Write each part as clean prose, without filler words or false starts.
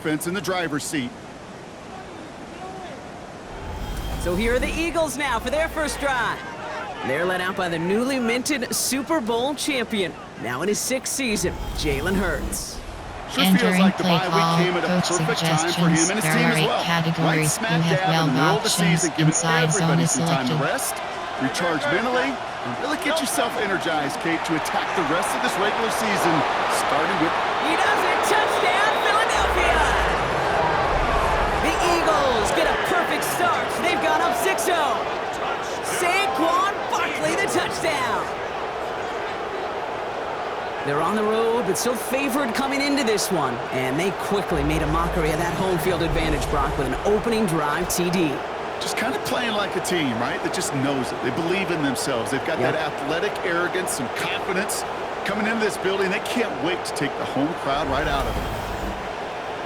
offense in the driver's seat. So here are the Eagles now for their first drive. They're led out by the newly minted Super Bowl champion, now in his 6th season, Jalen Hurts. Sure feels like the bye week came at a perfect time for him and his team as well. Right smack dab in the middle of the season, giving everybody some time to rest, recharge mentally, and really get yourself energized, Kate, to attack the rest of this regular season, starting with... He does it! Touchdown, Philadelphia! The Eagles get a perfect start. They've gone up 6-0. Saquon Barkley, the touchdown. They're on the road, but still favored coming into this one. And they quickly made a mockery of that home field advantage, Brock, with an opening drive TD. Just kind of playing like a team, right? That just knows it. They believe in themselves. They've got that athletic arrogance and confidence. Coming into this building, they can't wait to take the home crowd right out of it.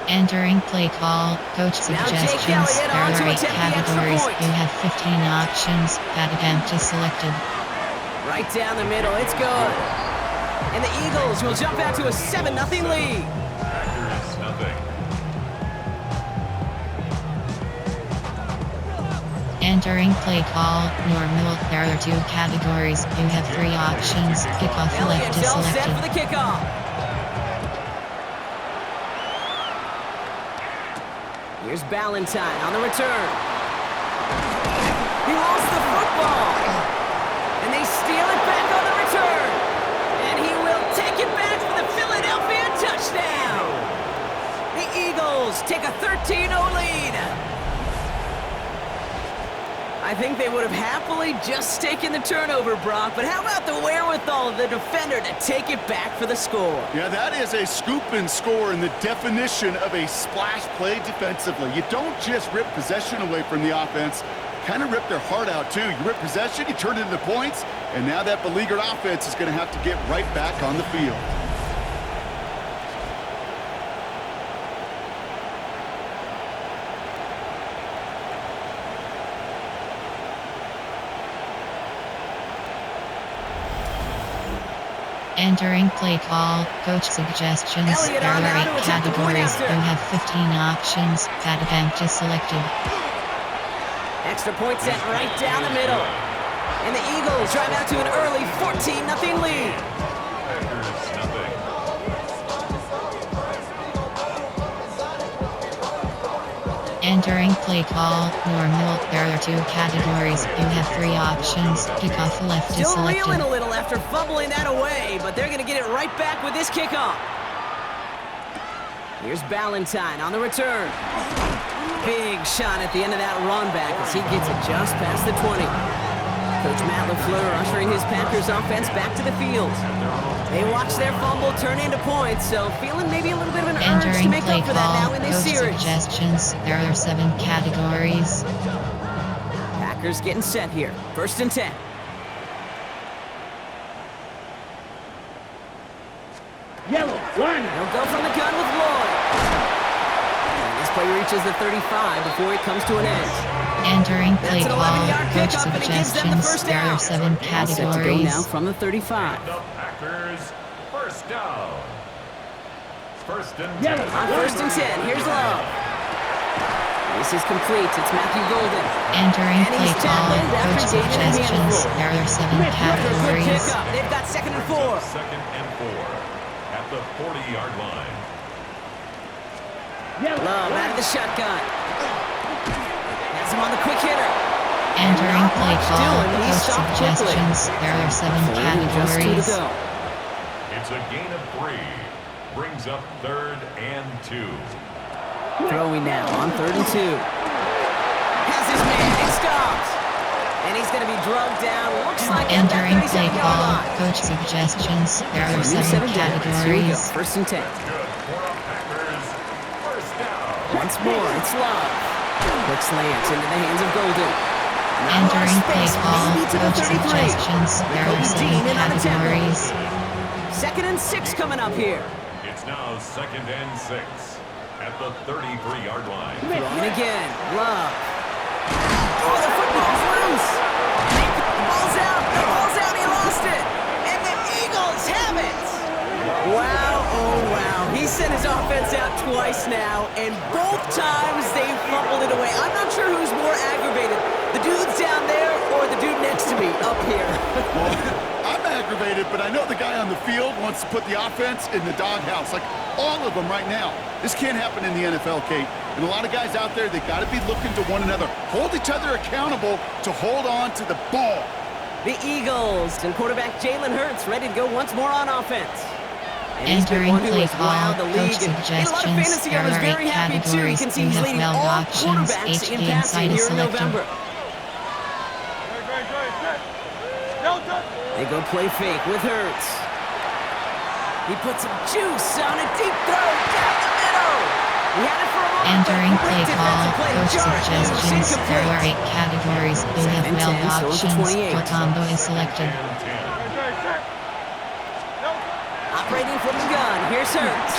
Entering play call, coach suggestions. There are 8 categories. You have 15 options. That attempt is selected. Right down the middle, it's good. And the Eagles will jump out to a 7-0 lead. Packers nothing. Entering play call, normal. There are 2 categories. You have 3 options. Kickoff left is all set selected. for the kickoff. Here's Ballantyne on the return. He lost the football. And they steal it back on the return. And he will take it back for the Philadelphia touchdown. The Eagles take a 13-0 lead. I think they would have happily just taken the turnover, Brock, but how about the wherewithal of the defender to take it back for the score? Yeah, that is a scoop and score in the definition of a splash play defensively. You don't just rip possession away from the offense, kind of rip their heart out too. You rip possession, you turn it into points, and now that beleaguered offense is going to have to get right back on the field. Entering play call, coach suggestions. There are 8 categories. You have 15 options. That attempt is selected. Extra point sent right down the middle. And the Eagles drive out to an early 14-0 lead. Packers nothing. Entering play call, normal. There are 2 categories. You have 3 options. Kickoff left is Still selected. reeling a little after fumbling that away, but they're going to get it right back with this kickoff. Here's Ballantyne on the return. Big shot at the end of that run back as he gets it just past the 20. Coach Matt LaFleur ushering his Packers offense back to the field. They watch their fumble turn into points, so feeling maybe a little bit of an urge to Entering make play up for that now call, in this coach series. suggestions. There are 7 categories. Packers getting set here. 1st and 10. Yellow, line. He'll go from the gun with Lloyd. And this play reaches the 35 before it comes to an end. Entering play That's an call, 11-yard coach kickoff, and it gives them the suggestions. first There down. are 7 All set to go now categories. from the 35. The Packers first down. 1st and 10. Yellow. On 1st and 10, here's Love. This is complete. It's Matthew Golden. Entering And play he's call, tackled after coach gaining a suggestions. handful. There are 7 Good categories. pickup. They've got 2nd and 4. 2nd and 4 at the 40-yard line. Yellow. Love out of the shotgun. Has him on the quick hitter. Entering play much call, doing. He coach stopped quickly. suggestions. There are 7 Just 2 to categories. go. It's a gain of 3. Brings up 3rd and 2. Throwing now on 3rd and 2. Has his man. He stops. And he's going to be drugged down. Looks like at that Entering play 37-yard call, line. coach suggestions. There are New 7 down. Here we go. categories. 1st and 10. Good for the Packers. First down. Once more, it's Love. Quick slants into the hands of Golden. Entering play Space, call, maybe to the coach 33. suggestions. There are Kobe 7 Dean in on the tackle. categories. 2nd and 6 coming up here. It's now 2nd and 6 at the 33-yard line. Throwing again. Love. Oh, the football's loose. The ball's out. The ball's out. He lost it. And the Eagles have it. Wow, Oh, wow. He sent his offense out twice now, and both times they fumbled it away. I'm not sure who's more aggravated, the dude that's down there or the dude next to me up here. Well, I'm aggravated, but I know the guy on the field wants to put the offense in the doghouse, like all of them right now. This can't happen in the NFL, Kate. And a lot of guys out there, they got to be looking to one another, hold each other accountable to hold on to the ball. The Eagles and quarterback Jalen Hurts ready to go once more on offense. And Entering play call, the coach league. suggestions, A lot of fantasy there owners are very 8 happy too. You categories, can see you he's have leading well all options, quarterbacks HD in passing inside is here in selected. November. They go play fake with Hurts. He puts some juice on a deep throw down the middle. He had it for a moment. Entering play Great call, defensive play to coach jar it. suggestions, there are 8 Incomplete. categories, you have Second well 10, so it's options, 28. for combo is selected. Operating from the gun, here's Hurts.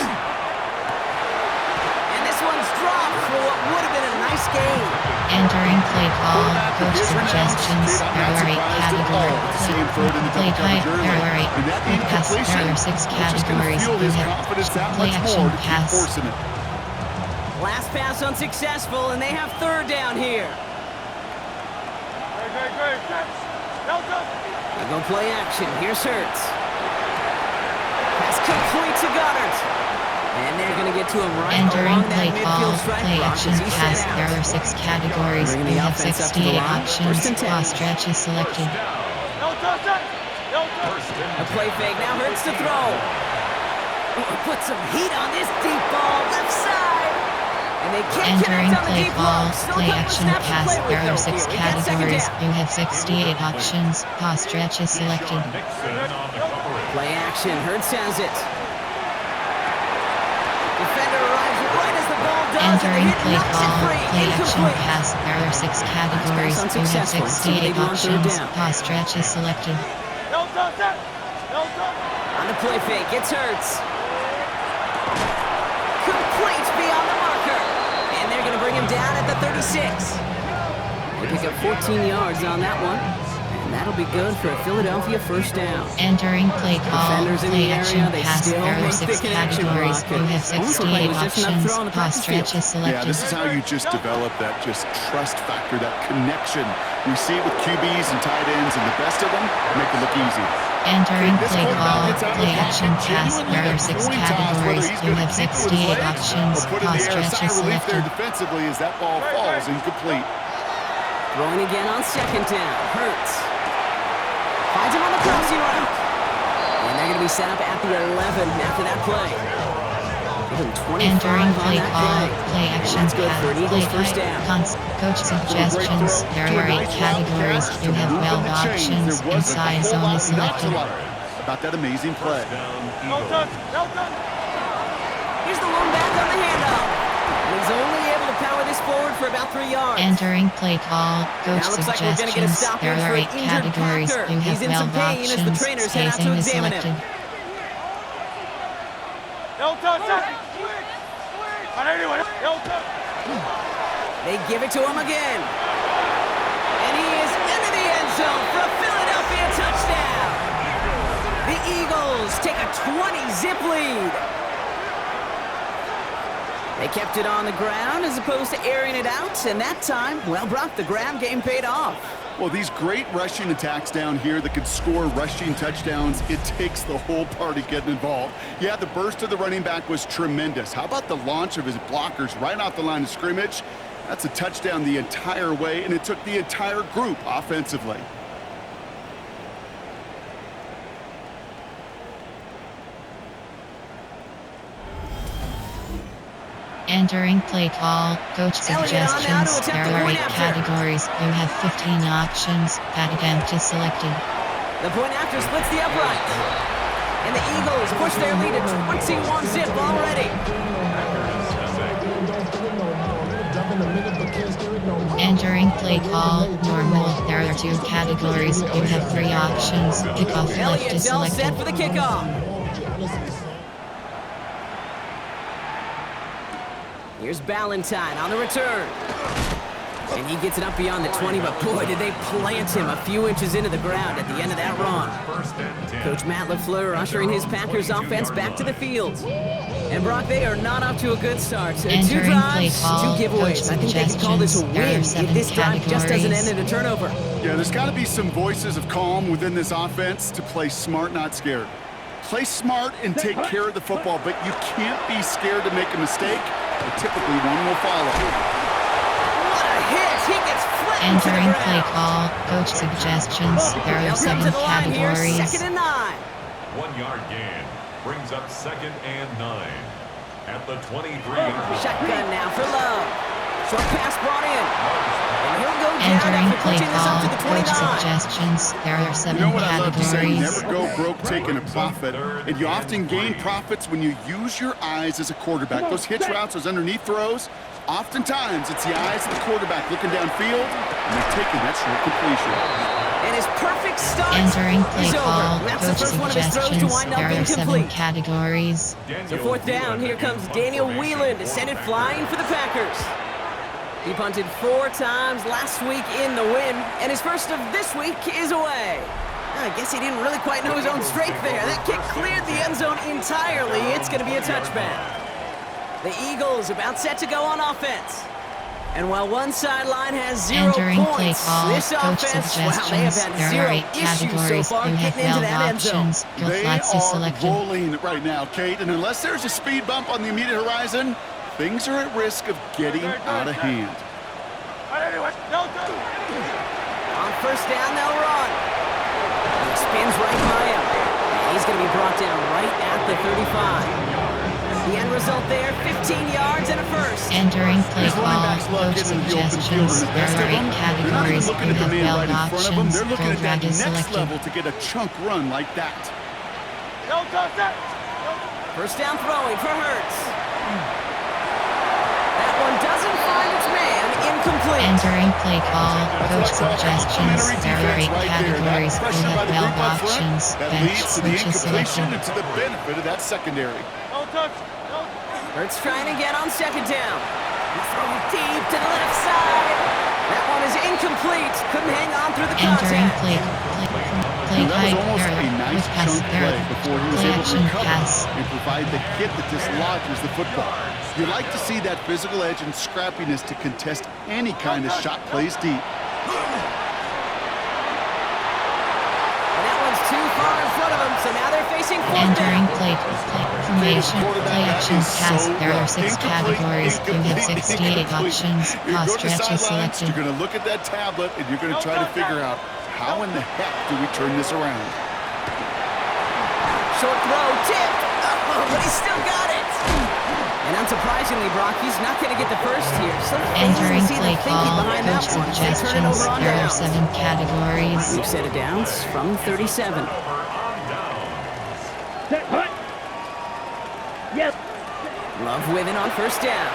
And this one's dropped for what would have been a nice game. Entering play call, coach suggestions, there are 8 categories, play type, there are 8, play pass, there are 6 categories, you have play action pass. Last pass unsuccessful, and they have third down here. They go play action, here's Hurts. Pass complete to Goddard. And they're going to get to him right Entering along play that call, midfield strike play block action as he's pass, set out. there are 6 categories, Bringing you the have offense up to the 68 line. options, First and 10. cross stretch is selected. A play fake, now Hurts to throw. Put some heat on this deep ball, left side. And they can't Entering connect on the play deep call, ball. Still a play couple action snaps to pass, play with, there are though, 6 here. We got second categories, down. you have 68 options, cross stretch is selected. Play action, Hurts has it. Defender arrives right as the ball does. Entering and the play hit knocks it call, free. play action Incomplete. pass, there are 6 categories, you have unsuccessful. So they 68 go on third options, down. cross stretch is selected. On the play fake, it's Hurts. Complete beyond the marker. And they're going to bring him down at the 36. They pick up 14 yards on that one. And that'll be good for a Philadelphia first down. Entering play call, Defenders in play the action area, they pass, still there are make 6 the connection, categories, Brock. you have Almost looked like 68 it was just enough options, throw on the cross practice stretch field. is selected. Yeah, this is how you just develop that just trust factor, that connection. We see it with QBs and tight ends, and the best of them make it look easy. Entering This play quarterback call, gets out of the play action pocket, pass, genuinely there are at 6 point toss, whether categories, he's you gonna have keep it with his 68 legs options, or put in cross the air, stretch sigh is relief there selected. defensively as that ball falls incomplete. Throwing again on second down. Hurts. Finds him on the crossing route. And they're going to be set up at the 11 after that play. Give him 25 Entering on play that call, play. play And action that's good pass, for an play Eagles first type, down. coach suggestions, there are 8 categories, you have well options, inside zone is selected. About that amazing play. Here's the lone back on the handoff. And he's only able to power this forward for about 3 yards. Entering play call, coach Now looks like we're going to get a suggestions, stop there here are for 8 an injured categories, Packer. you have He's in well some pain as the options, trainers head out to spacing is examine him. selected. They give it to him again. And he is into the end zone for a Philadelphia touchdown. The Eagles take a 20-zip lead. They kept it on the ground as opposed to airing it out, and that time, well, Brock, the ground game paid off. Well, these great rushing attacks down here that could score rushing touchdowns, it takes the whole party getting involved. Yeah, the burst of the running back was tremendous. How about the launch of his blockers right off the line of scrimmage? That's a touchdown the entire way, and it took the entire group offensively. Entering play call, coach suggestions, there are 8 categories, you have 15 options, that attempt is selected. The point after splits the upright. And the Eagles push their lead to 21-zip already. Entering play call, normal, there are 2 categories, you have 3 options, kickoff left is Elliott's all selected. set for the kickoff. Here's Ballantyne on the return. And he gets it up beyond the 20, but boy, did they plant him a few inches into the ground at the end of that run. First and 10. Coach Matt LaFleur ushering his Packers offense back to the field. And Brock, they are not off to a good start. Two Entering drives, play call, two giveaways. coach I think they could call this a suggestions. There are win 7 if this drive just doesn't end categories. in a turnover. Yeah, there's got to be some voices of calm within this offense to play smart, not scared. Play smart and take care of the football, but you can't be scared to make a mistake, but typically one will follow. What a hit! He gets flattened to the Entering play ground. call, coach suggestions. There They'll are come 7 to the line here, categories. 2nd and 9. 1 yard gain brings up 2nd and 9. At the 23. Shotgun now for Love. Short pass brought in. And he'll go down Entering after play pushing this up call, to the coach 29. suggestions. There are 7 You know what I love to say? You categories. never go broke taking a profit, and you often gain profits when you use your eyes as a quarterback. Those hitch routes, those underneath throws, oftentimes it's the eyes of the quarterback looking downfield, and they're taking that short completion. And his perfect start Entering play is call, over. That's the coach first one of his throws to suggestions. wind up There are 7 incomplete. categories. So 4th down, here comes Daniel Whelan to send it flying for the Packers. He punted 4 times last week in the win, and his first of this week is away. I guess he didn't really quite know his own strength there. That kick cleared the end zone entirely. It's going to be a touchback. The Eagles about set to go on offense. And while one sideline has 0 Entering play points, call, this coach offense, wow, they have suggestions. had There 0 are 8 issues so categories. far You have getting into 12 that end zone. options. Your They flats is are selected. rolling right now, Kate, and unless there's a speed bump on the immediate horizon, things are at risk of getting out of hand. On 1st down, they'll run. He spins right by him. He's going to be brought down right at the 35. The end result there, 15 yards and a first. Entering play These running call, backs love coach getting into the open field, suggestions. and the There best are of 8 them, they're not even categories. looking You at the have man 12 right in front of them. options. They're looking Full at that drag is next selected. level to get a chunk run like that. 1st down throwing for Hurts. That one doesn't find its man, incomplete. Entering play call, coach suggestions. There are 8 Right there. That categories. You pressure by have the 12 group up front, options. that Bench leads to the switch is incompletion selected. and to the benefit of that secondary. Hurts trying to get on 2nd down. He's throwing deep to the left side. That one is incomplete. Couldn't hang on through the Entering contact. play That was high almost a error nice with pass chunk play error. before he was Play able to action recover pass. and provide the hit that dislodges the football. You like to see that physical edge and scrappiness to contest any kind of shot plays deep. And that one's too far in front of him, so now they're facing 4th Entering down. play formation, play action pass. There are 6 categories. You have 68 options. You're Pass going to stretch is sidelines, selected. you're going to look at that tablet, and you're going to try to figure out how in the heck do we turn this around. Short throw, tipped. Oh, but he's still got it. And unsurprisingly, Brock, he's not going to get the first here. So Entering see play the thinking call, behind coach that one. They turn it suggestions. over on There are downs. 7 categories. Group set of downs from 37. Set, hut. Yep. Love with it on 1st down.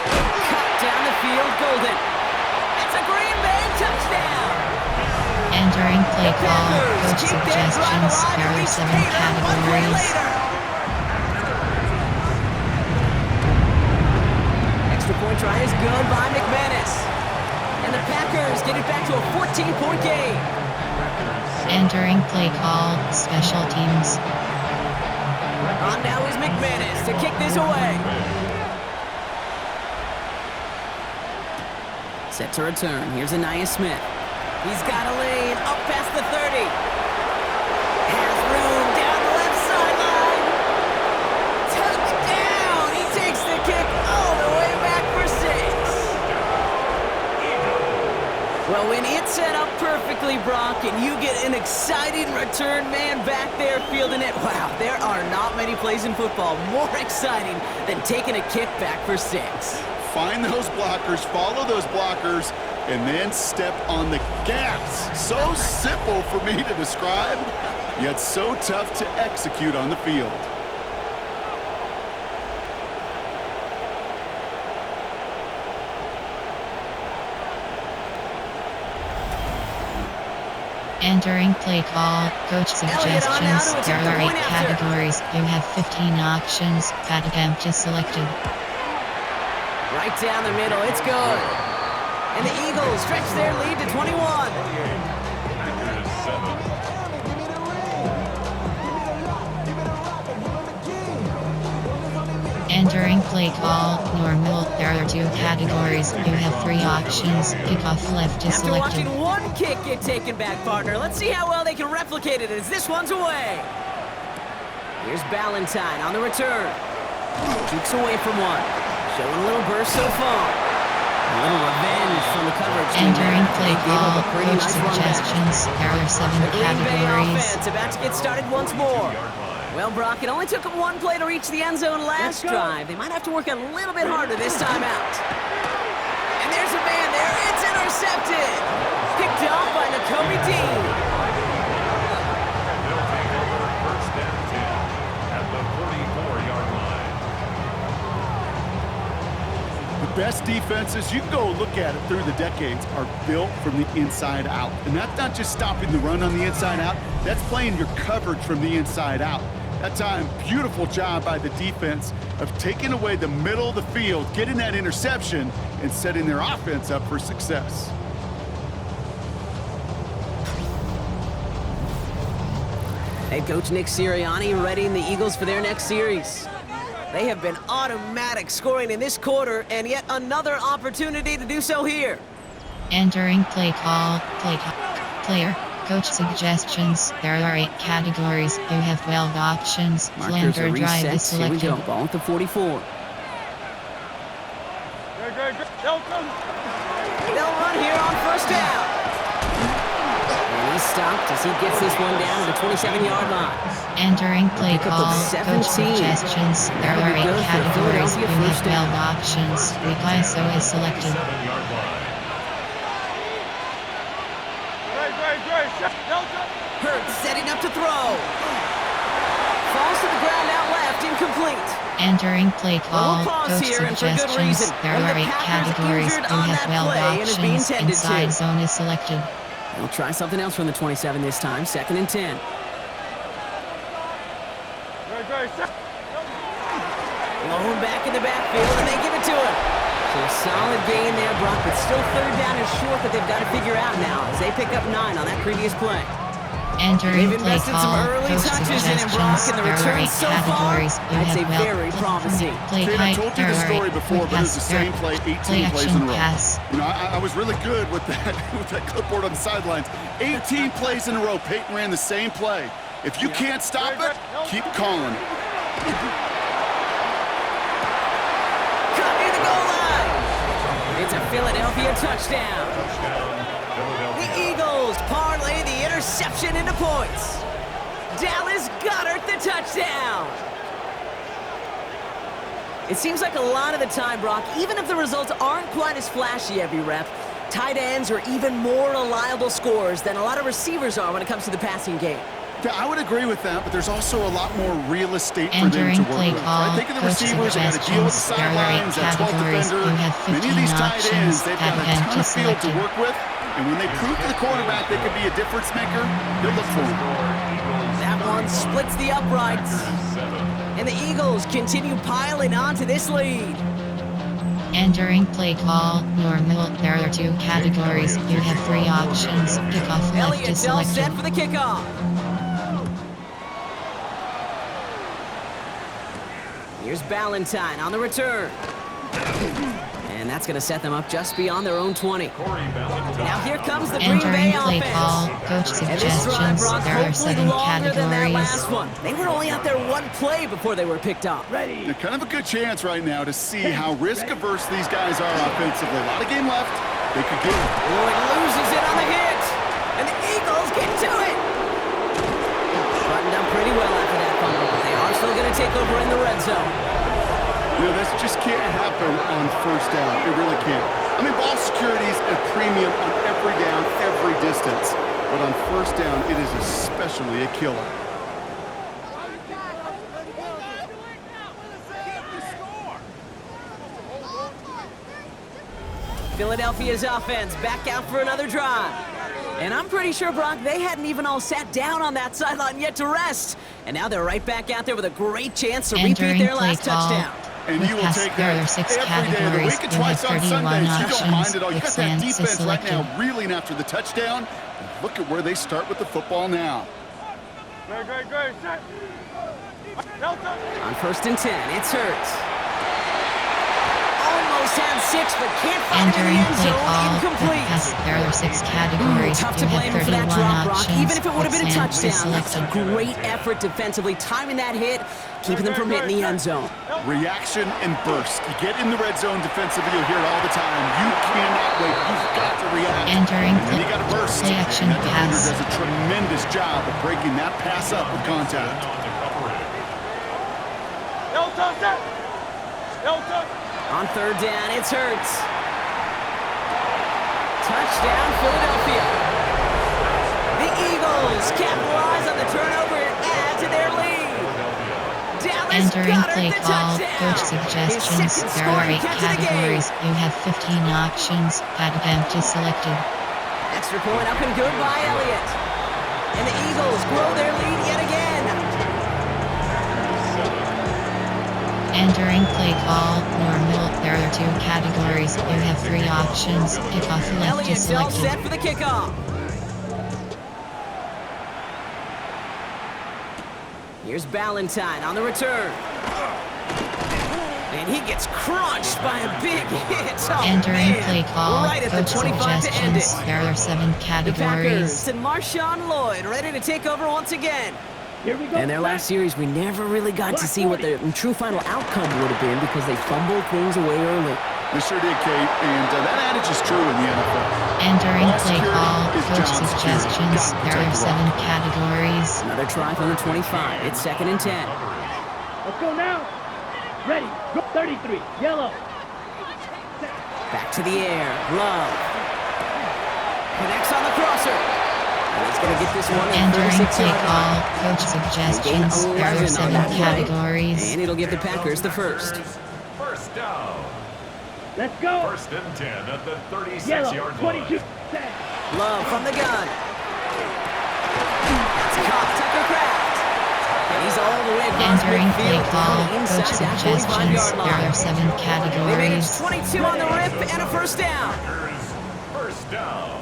Cut down the field, Golden. It's a Green Bay touchdown. Entering play call, Packers coach keep their drive suggestions. alive There and are reach 7 Tater 1 play categories. later. Extra point try is good by McManus. And the Packers get it back to a 14-point game. Entering play call, special teams. On now is McManus to kick this away. Set to return. Here's Aniyah Smith. He's got a lane up past the 30. Has room down the left sideline. Touchdown! He takes the kick all the way back for 6. Well, when it's set up perfectly, Brock, and you get an exciting return man back there fielding it, wow, there are not many plays in football more exciting than taking a kick back for 6. Find those blockers, follow those blockers, and then step on the gas. So simple for me to describe, yet so tough to execute on the field. Entering play call, coach suggestions. There are 8 categories. You have 15 options. Pat attempt is selected. Right down the middle, it's good. And the Eagles stretch their lead to 21. Packers 7. Entering play call, normal. There are 2 categories. You have 3 options. Kickoff left is After selected. watching one kick get taken back, partner, let's see how well they can replicate it as this one's away. Here's Ballantyne on the return. Cheeks away from one. Showing a little burst so far. A little revenge from the coverage team. Entering play They gave up call, a pretty coach nice run back. suggestions. There are 7 The Green Bay categories. offense about to get started once more. Well, Brock, it only took them 1 play to reach the end zone last drive. They might have to work a little bit harder this time out. And there's a man there. It's intercepted. Picked off by Nakobe Dean. They'll take over first and 10 at the 44-yard line. The best defenses, you can go look at it through the decades, are built from the inside out. And that's not just stopping the run on the inside out, that's playing your coverage from the inside out. That time, beautiful job by the defense of taking away the middle of the field, getting that interception, and setting their offense up for success. Head coach Nick Sirianni readying the Eagles for their next series. They have been automatic scoring in this quarter, and yet another opportunity to do so here. Entering play call, player, coach suggestions. There are 8 categories. You have 12 options. Markers Flanker are drive is reset. Here we selected. go. Ball at the 44. They'll run here on first down. And he's stopped as he gets this one down to the 27-yard line. Entering play Pick up call, of coach 17. suggestions. There That'll are be 8 good for a categories. You Philadelphia have first 12 down. options. ISO is selected. 7-yard line. Hurts setting up to throw. Falls to the ground out left, incomplete. Entering play call, pause coach here, and for good suggestions. reason. There One of are the 8 Packers categories. injured You on have that 12 play and is being options. tended Inside to. zone is selected. They'll try something else from the 27 this time. 2nd and 10. Blown back in the backfield, and they give it to him. So a solid gain there, Brock, but still 3rd down and short that they've got to figure out now as they pick up 9 on that previous play. Entering They've play invested some call, early coach touches in him, Brock, suggestions. and the There are return 8 so far, categories. You I'd have say 12 very promising. Play Kate, I height, told you there the are story 8 before, but it was the pass, same play 18 play plays action in a row. pass. You know, I was really good with that with that clipboard on the sidelines. 18 plays in a row. Peyton ran the same play. If you can't stop it, keep calling. Cut near the goal line. It's a Philadelphia touchdown. The Eagles parlay the interception into points. Dallas Goedert the touchdown. It seems like a lot of the time, Brock, even if the results aren't quite as flashy every rep, tight ends are even more reliable scorers than a lot of receivers are when it comes to the passing game. Yeah, I would agree with that, but there's also a lot more real estate for them to Entering work play with. call, I think of the coach receivers, they got to deal with the suggestions. There are 8 sidelines, that 12th categories. defender. You have Many of these 15 tight ends, options. they've got a Advent ton of is field to selected. work with, and when they prove to the quarterback they could be a difference maker, they'll look for him. That one splits the uprights. And the Eagles continue piling on to this lead. Entering play call, normal. There are 2 categories. You have 3 options. Kickoff left Elliott is all selected. set for the kickoff. Here's Ballantyne on the return. And that's going to set them up just beyond their own 20. Now here comes the Green Bay Entering play call, offense. coach And this drive, suggestions. Brock, There are hopefully 7 longer than that last categories. one. They were only out there 1 play before they were picked off. They're kind of a good chance right now to see how risk-averse these guys are offensively. A lot of game left. They could get it. Lloyd loses it on the hit. And the Eagles get to it. Buttoned up pretty well after that fumble, but they are still going to take over in the red zone. You know, this just can't happen on first down. It really can't. I mean, ball security is a premium on every down, every distance. But on first down, it is especially a killer. Philadelphia's offense back out for another drive. And I'm pretty sure, Brock, they hadn't even all sat down on that sideline yet to rest. And now they're right back out there with a great chance to repeat Entering their play last call, touchdown. And with you will pass take there that are 6 every day of the categories. week and You have twice on 31 Sundays. You don't mind options it all. You with got that Sans defense right selected. now reeling after the touchdown. Look at where they start with the football now. Great. Set. On 1st and 10, it's Hurts. Almost had 6, but can't find it in the Entering end play zone. call with Incomplete. pass there are 6 categories. Tough You to have blame him for that 31 drop, Brock. options Even if it would have with been a Sans touchdown, that's a selected. great effort defensively, timing that hit, keeping them from hitting the end zone. Reaction and burst. You get in the red zone defensively, you'll hear it all the time. You cannot wait. You've got to react. Entering And then you got to burst. play action That defender pass. does a tremendous job of breaking that pass up with contact. On 3rd down, it's Hurts. Touchdown, Philadelphia. The Eagles capitalize on the turnover and add to their lead. Dallas Entering Goedert, play the call, touchdown. coach His suggestions. second There are scoring 8 catch of the game. categories. You have 15 options. Add event is selected. Extra point up and good by Elliott. And the Eagles grow their lead yet again. Entering play call, normal. There are 2 categories. You have 3 options. Kickoff left is Elliott's all selected. set for the kickoff. Here's Ballantyne on the return. And he gets crunched by a big hit. Oh, Entering man. play call, right at the coach 25 to end suggestions. it. There are 7 The categories. Packers and Marshawn Lloyd ready to take over once again. Here we go. In their last series, we never really got to see what the true final outcome would have been because they fumbled things away early. They sure did, Kate, and that adage is true in the NFL. Entering Ball play security call, is coach job security. suggestions. Gotta There protect are the 7 rock. categories. Another try from the 25. It's 2nd and 10. Let's go now. Ready. Go 33. Yellow. Back to the air. Love. Connects on the crosser. And he's going to get this one at Entering 36 play yard call, line. coach suggestions. There are 11 on 7 that play. categories. And it'll give the Packers the first. First down. Let's go. 1st and 10 at the 36-yard Yellow. line. 22. Set. Love from the gun. It's caught. Tucker Kraft. And he's all the way across Entering play midfield call, down coach inside that suggestions. 45-yard There are line. 7 They managed categories. 22 on the rip and a first down. Packers, first down.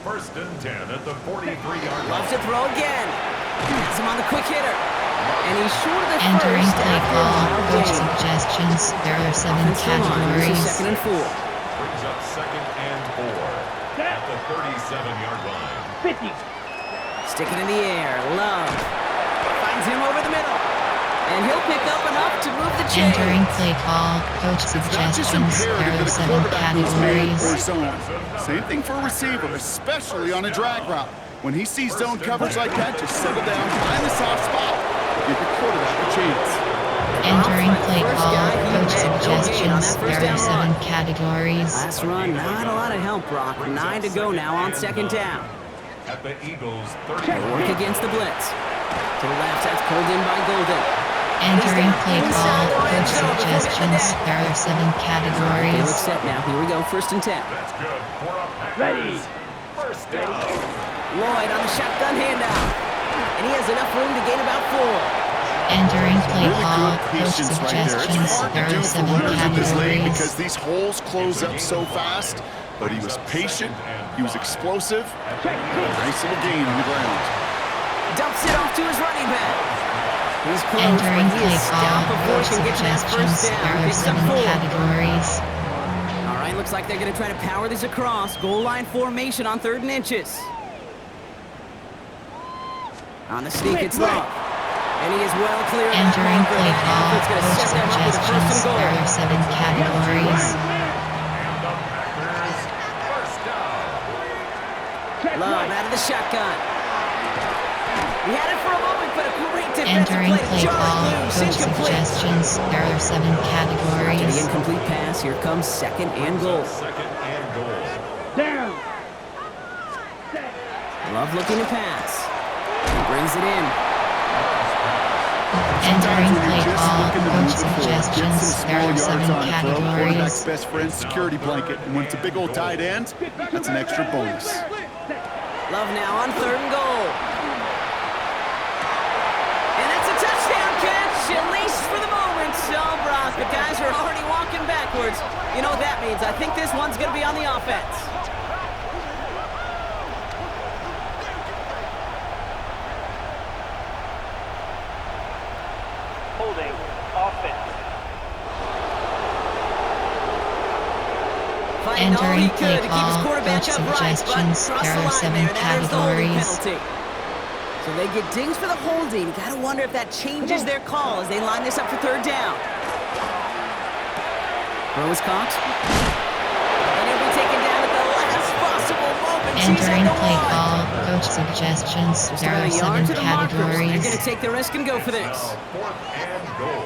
1st and 10 at the 43-yard line. Love to throw again. Has him on the quick hitter. And he's short of the Entering first play after a call, wild coach game. suggestions. There are 7 Offensive line, this is categories. 2nd and 4. Brings up 2nd and 4 at the 37-yard line. 50. Stick it in the air. Love. Finds him over the middle. And he'll pick up enough to move the chains. Entering play call, coach It's not just suggestions. imperative There are that a 7 quarterback moves man or categories. zone. Same thing for a receiver, especially on a drag route. When he sees zone coverage like that, just settle down, find the soft spot, give your quarterback a chance. Entering play First call, guy, he coach made no gain on suggestions. that first There are down 7 run. categories. Last run, not a lot of help, Brock. 9 to go now on 2nd down. At the Eagles' They 30. work against the blitz. To the left, that's pulled in by Golden. Entering play Inside call, the red coach zone before hitting the suggestions. net. There are 7 They look categories. set now. Here we go, 1st and 10. That's good for a Packers. Ready. First down. Lloyd on the shotgun handout. And he has enough room to gain about 4. Entering play Really call, good coach patience right there. It's suggestions. hard to There do are for 7 runners in this league categories. because these holes close up so fast. But he was patient, he was explosive, nice little gain on the ground. Dumps it off to his running back. He's close, Entering but he play is call, stopped before he coach can get to that suggestions. first There down. are Picks up 7 4. categories. All right, looks like they're going to try to power this across. Goal line formation on 3rd and inches. On the sneak, it's Love. And he is well clear of that Entering bunker. play That call, effort's going to coach set them up with a first suggestions. and goal. There are 7 categories. And the Packers, first down. Love out of the shotgun. He had it for a moment, but a great defensive Entering play to play jar call, it loose. coach Incomplete. suggestions. There are 7 To the categories. incomplete pass, here comes 2nd and goal. 2nd and goal. Down. Set. Love looking to pass. He brings it in. Entering Sometimes when play you're just call, looking to coach move the floor, get some suggestions. small There are yards 7 on it, bro. Quarterback's categories. best friend, security blanket. And when it's a big old tight end, that's an extra bonus. Love now on 3rd and goal. And that's a touchdown catch, at least for the moment. So, Brock, luck, but guys are already walking backwards. You know what that means. I think this one's going to be on the offense. Holding. Offense. Fighting all he Entering could play to keep his call, quarterback coach upright, but suggestions. crossed There the are line 7 there. That is the holding categories. penalty. So they get dings for the holding. You gotta wonder if that changes their call as they line this up for third down. Throw is caught. And he'll be taken down at the last possible moment. He's Entering at the play 1. call, coach suggestions. Just There about are a yard 7 to the markers. They're categories. gonna take the risk and go for this. Fourth and goal.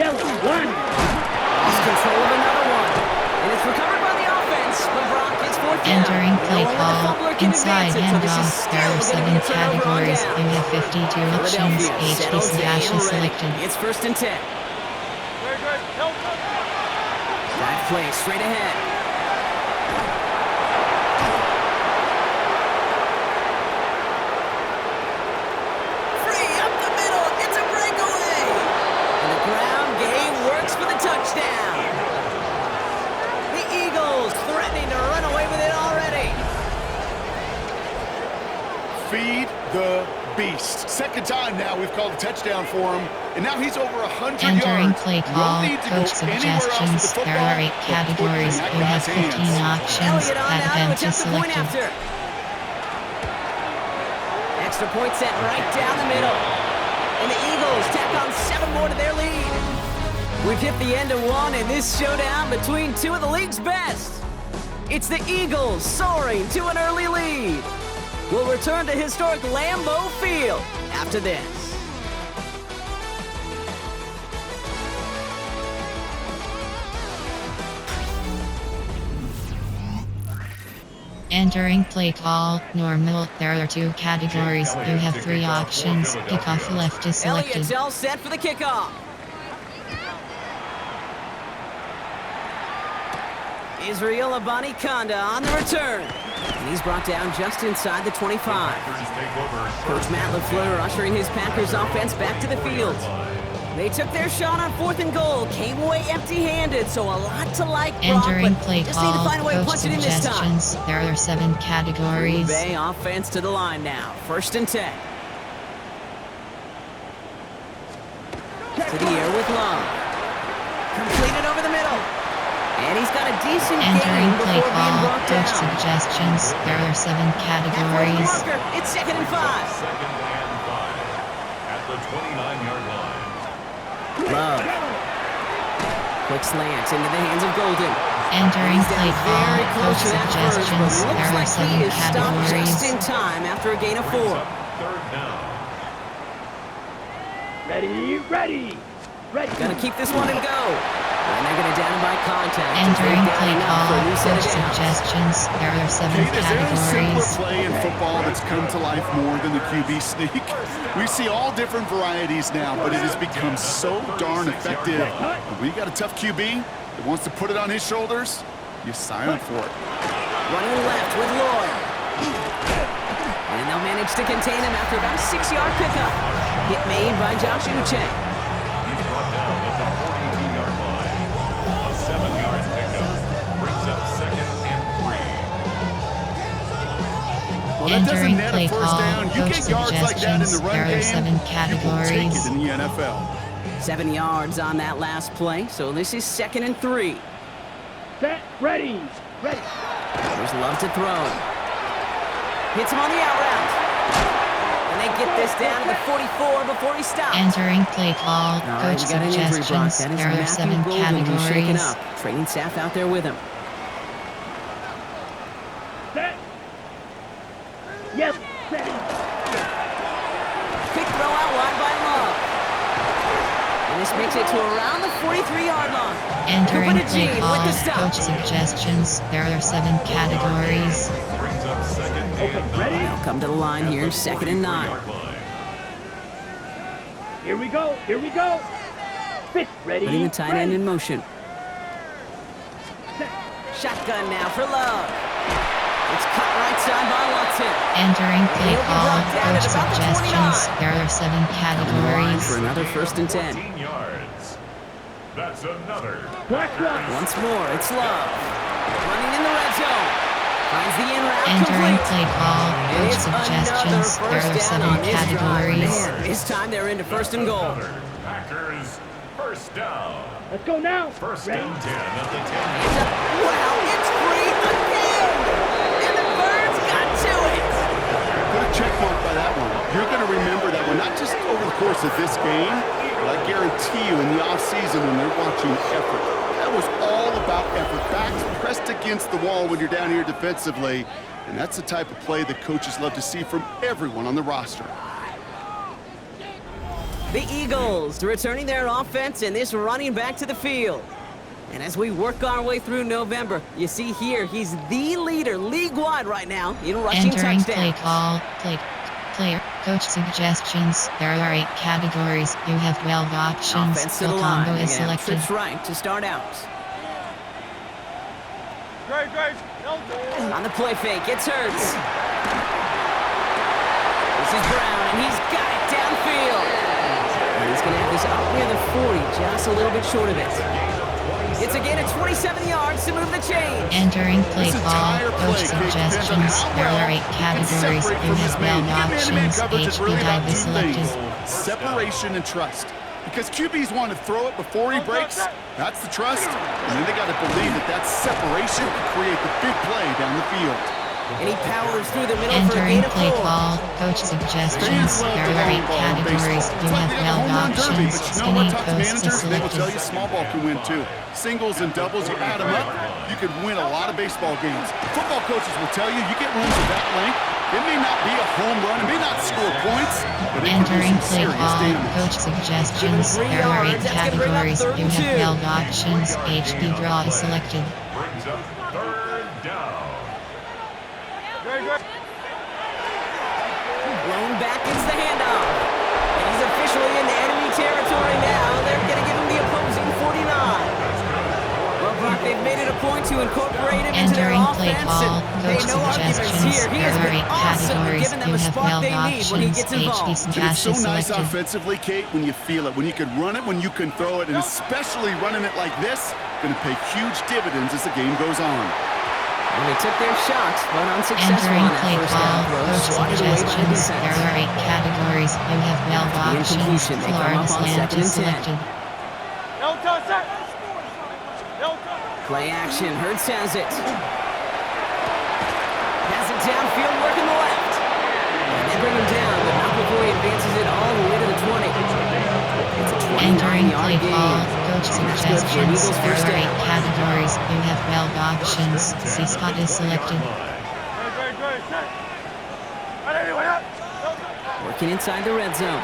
Yellow. 1. Lost control of another one. And it's recovered by the offense, but Brock gets fourth down. Entering play No one with the call, fumbler can inside advance it, so this is handoff. There are still gonna 7 be a turnover on categories. down. You have 52 options. Philadelphia settles HBC in dash and is ready. selected. It's 1st and 10. Dive play straight ahead. Free up the middle. It's a breakaway. And the ground game works for the touchdown. The Eagles threatening to run away with it already. Feed the beast. Second time now we've called a touchdown for him, and now he's over 100 Entering yards. play call, No need to coach go anywhere else with the suggestions. There football, are 8 but put it in categories. that You have guy's 15 hands. options. Elliott on That now to event is attempt the point selected. after. Extra point set right down the middle. And the Eagles tack on 7 more to their lead. We've hit the end of one in this showdown between two of the league's best. It's the Eagles soaring to an early lead. We'll return to historic Lambeau Field after this. Entering play call, normal. There are 2 categories. You have 3 options. Kickoff left is selected. Elliott's all set for the kickoff. Israel Abani-Kanda on the return. And he's brought down just inside the 25. Packers take over. Coach Matt LaFleur ushering his Packers offense back to the field. They took their shot on 4th and goal, came away empty-handed, so a lot to like, Brock, Entering but play just need to call, find a way to coach punch it in this time. suggestions. There are 7 Green categories. Bay offense to the line now, 1st and 10. To the air with Love. Completed over the middle. And he's got a decent Entering gain play before being call, brought coach down. suggestions. There are 7 Halfway categories. marker. It's 2nd and 5. Second and 5 at the 29-yard line. Love. Quick slant into the hands of Golden. Entering He's play down call, very close coach to that first, but suggestions. looks There are like 7 he is stopped just categories. in time after a gain of 4. Brings up third down. Ready, ready. Ready. Gonna keep this one and go. And they're gonna down him by contact. Entering Take play down enough for a call, new set of coach downs. suggestions. There are 7 Kate, is there a simpler categories. play in football that's come to life more than the QB sneak? We see all different varieties now, but it has become so darn effective. When you got a tough QB that wants to put it on his shoulders, you sign up for it. Running left with Lloyd. And they'll manage to contain him after about a 6-yard pickup. Hit made by Josh Uche. He's brought down at the 42-yard line. A 7-yard pickup brings up second and 3. Well, that doesn't Entering net play a first call, down. You coach get yards like that in the suggestions. run There are game, 7 you will take categories. it in the NFL. 7 yards on that last play, so this is 2nd and 3. Set. Ready. Ready. There's Love to throw. Hits him on the out route. And they get this down to the 44 before he stops. Entering play call, All right, coach we got an injury, Brock. suggestions. That is There are Matthew 7 Golden who's shaken categories. up. Training staff out there with him. Set. Yes. Set. Quick throw out wide by Love. And this makes it to around the 43-yard line. Entering Cooper to play Gene call, with the stop. coach suggestions. There are 7 categories. Brings up second and 9. Ready. They'll come to the line At here, the 2nd and 9. 43-yard line. Here we go. Here we go. Fit. Ready. Putting the tight end in motion. Set. Shotgun now for Love. It's cut right side by Watson. Entering play He'll be call, brought down at coach about the suggestions. 29. There are 7 Line categories. for another 1st and 10. 14 yards. That's another. Black rock. Once more, it's Love. Running in the red zone. Finds the in route Entering complete. play call, And coach it's another suggestions. There first are down 7 on this drive. categories. Man, this time they're into 1st and goal. Another. Packers first down. Let's go now. First Ready? and 10 at the 10. Wow, it's free again! And the Birds got to it! Put a check mark by that one. You're going to remember that one, not just over the course of this game, but I guarantee you in the offseason when they're watching effort. That was all about effort. Backs pressed against the wall when you're down here defensively, and that's the type of play that coaches love to see from everyone on the roster. The Eagles returning their offense and this running back to the field. And as we work our way through November, you see here he's the leader league-wide right now in rushing Entering play touchdowns. call, player, coach suggestions. There are 8 categories. You have 12 options. Offense to The the line. combo is Again, selected. trips right to start out. On the play fake, it's Hurts. This is Brown, and he's got it downfield. And he's going to have this up near the 40, just a little bit short of it. It's a gain of 27 yards to move the chains. Entering play This call, entire coach play depends on suggestions. how There well are 8 you can categories. separate You from have this man. 12 Getting man-to-man options. coverage is HB really about dive is 2 things. selected. Separation and trust. Because QBs want to throw it before he breaks. That's the trust. And then they got to believe that that separation can create the big play down the field. And he powers through the middle for a gain Entering of play 4. call, coach suggestions. Fans love There the are 8 long ball in categories. baseball. You It's like have they got a 12 home run derby, options. but you know Skinny what? Talk to posts is managers, and they will tell you selected. small ball can win too. Singles and doubles, you add them up, you can win a lot of baseball games. Football coaches will tell you, you get runs of that length, it may not be a home run, it may not score points, but it can do Entering some play serious call, damage. coach suggestions. 3 There are 8 yards. That's gonna bring up categories. 3rd You and have 2. 12 options. HB draw is selected. Brings up third down. Blown back, it's the handoff. And he's officially in enemy territory now. They're going to give him the opposing 49. Well, Brock, they've made it a point to incorporate him into their Entering play offense. call, And coach hey, no arguments suggestions. here. He There has are been 8 awesome at categories. giving them You the have spark 12 they need when he options. gets involved. HB And cash it's so is nice selected. offensively, Kate, when you feel it. When you can run it, when you can throw it, and especially running it like this, going to pay huge dividends as the game goes on. And they took their shots, but unsuccessful Entering on that play first call, down throw. coach Swatted away by the suggestions. defense. There are 8 categories. You have 12 The options. incompletion. They come Florida up on slant 2nd is and 10. selected. Play action. Hurts has it. Has it downfield, working the left. And they bring him down, but not before he advances it all the way to the 20. It's a Entering 29-yard play call, gain. coach And that's good for an suggestions. Eagles There first are 8 down. categories. You have 12 options. C spot is selected. Working inside the red zone.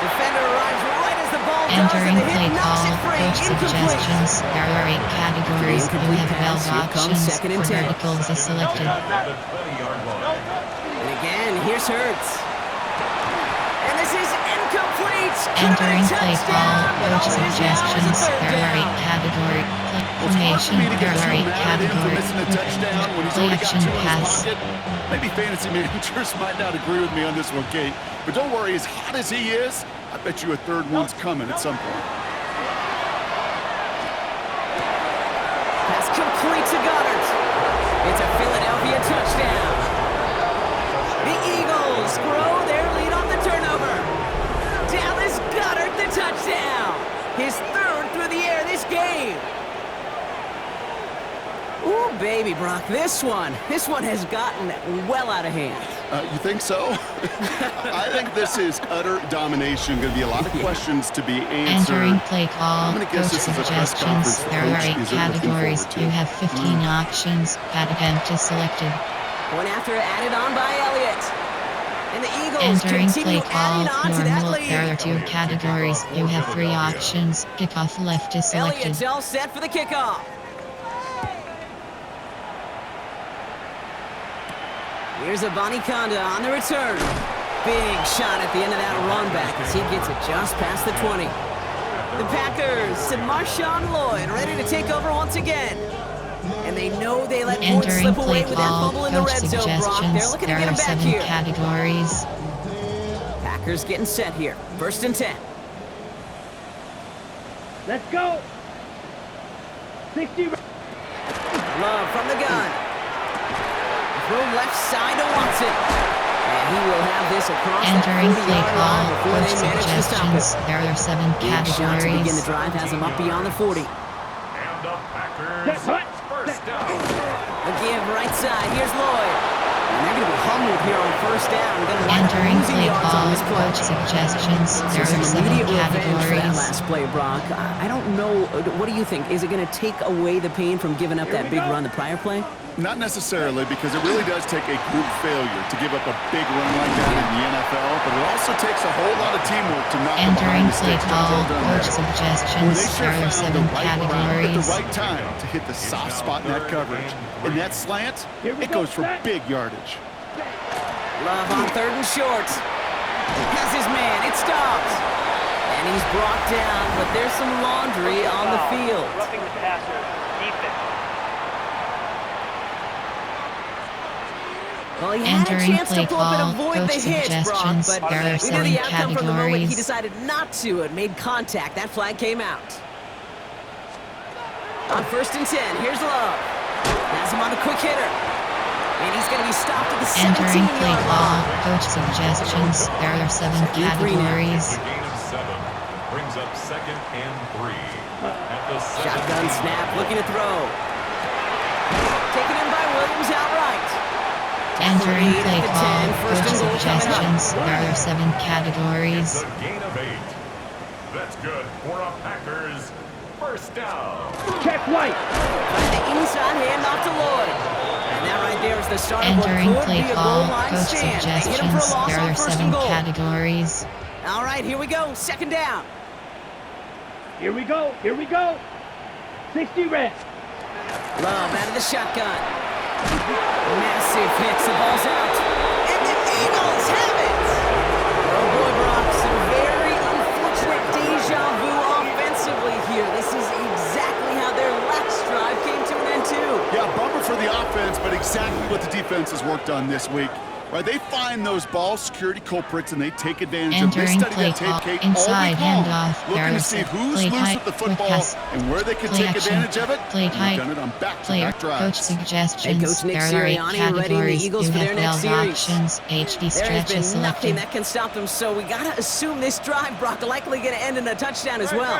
Defender arrives right as the ball does, and Entering the play hit knocks call, it free. coach Incomplete. suggestions. There are 8 categories. You Incomplete have pass. 12 Here comes options. 2nd and For 10. verticals is selected. The 20-yard line. And again, here's Hurts. And this is incomplete. Could have been Entering a play call, touchdown, but coach all it is now is a suggestions. 3rd There are 8 down. categories. Play Well, it's hard for formation. me to There get are too 8 mad at him for categories. missing a touchdown when he's Play already got action 2 in his pass. pocket. Maybe fantasy managers might not agree with me on this one, Kate. But don't worry, as hot as he is, I bet you a 3rd one's coming at some point. Pass complete to Goddard. It's a Philadelphia touchdown. The Eagles grow their lead on the turnover. Dallas Goddard the touchdown. His 3rd through the air this game. Ooh, baby, Brock, this one has gotten well out of hand. You think so? I think this is utter domination. Going to be a lot of questions to be answered. Entering play call, I'm gonna guess coach this is a press conference suggestions. the There are coach 8 isn't looking categories. forward to. You have 15 options. That attempt is selected. Point after added on by Elliott. And the Eagles Entering continue play call, adding on to that normal. lead. There are 2 categories. You have 3 options. Kickoff left is selected. Elliott's all set for the kickoff. Here's Abanikanda on the return. Big shot at the end of that run back as he gets it just past the 20. The Packers and Marshawn Lloyd ready to take over once again. And they know they let points Entering slip away play with that call, fumble in the coach red zone, Brock. They're suggestions. looking to There get are him back 7 here. categories. Packers getting set here. 1st and 10. Let's go. 60. Love from the gun. Throw left side to Watson. And he will have this across Entering that play 40-yard call, line before coach they manage to stop it. suggestions. There are 7 Big shot to begin the categories. drive has him up beyond the 40. And the Packers, Set, hut. first down. A give right side. Here's Lloyd. And they're going to be humbled here on 1st down. Going to wind up Entering losing play yards on call, this play. coach suggestions. There Some are 7 immediate revenge for that categories. last play, Brock. I don't know. What do you think? Is it going to take away the pain from giving up that big run the prior play? Not necessarily, because it really does take a group failure to give up a big run like that in the NFL, but it also takes a whole lot of teamwork to knock them Entering behind the play sticks. call, Well done coach there. Well, suggestions. they sure There are found the 7 right route at the categories. right time to hit the soft spot in that coverage. And that slant, it goes for big yardage. Love on 3rd and short. Has his man. It stops. And he's brought down, but there's some laundry on the field. Roughing the passer. Defense. Well, he had a Entering chance to play pull up and call, avoid the coach hit, Brock, suggestions. but There are we knew the 7 outcome from the moment he categories. decided not to. It made contact. That flag came out. On 1st and 10, here's Love. Has him on a quick hitter. And he's going to be stopped at the Entering play 17-yard call, line. coach suggestions. There are 7 categories. A gain of 7 brings up 2nd and 3. At the Shotgun 17. snap, looking to throw. Taken in by Williams outright. Entering Lead play at the call, 10, first coach and goal coming up. suggestions. There are 7 categories. It's a gain of 8. That's good for a Packers first down. Check White. By the inside handoff to Lloyd. And that right there is the start of what Entering could play be a call, goal line coach stand. They hit him for a suggestions. loss There on are 1st 7 and goal. categories. All right, here we go. 2nd down. Here we go. Here we go. 60 red. Love out of the shotgun. Massive hits. The ball's out. And the Eagles have it. Oh, boy, Brock. Some very unfortunate deja vu offensively here. This is exactly how their last drive came to an end, too. Yeah, bummer for the offense, but exactly what the defense has worked on this week. Right, they find those ball security culprits and they take advantage of. They Entering study play that tape, call, Kate, inside all week long, handoff. There looking are to see 7 who's play loose type, with the quick football pass, and where they can play take action, advantage of it. play And they've type, done it on player, back-to-back coach drives. suggestions. Head coach Nick There are 8 Sirianni readying the categories. Eagles You for have their next 12 series. options. HD There has stretch is been nothing selected. that can stop them, so we got to assume this drive, Brock, likely going to end in a touchdown as well.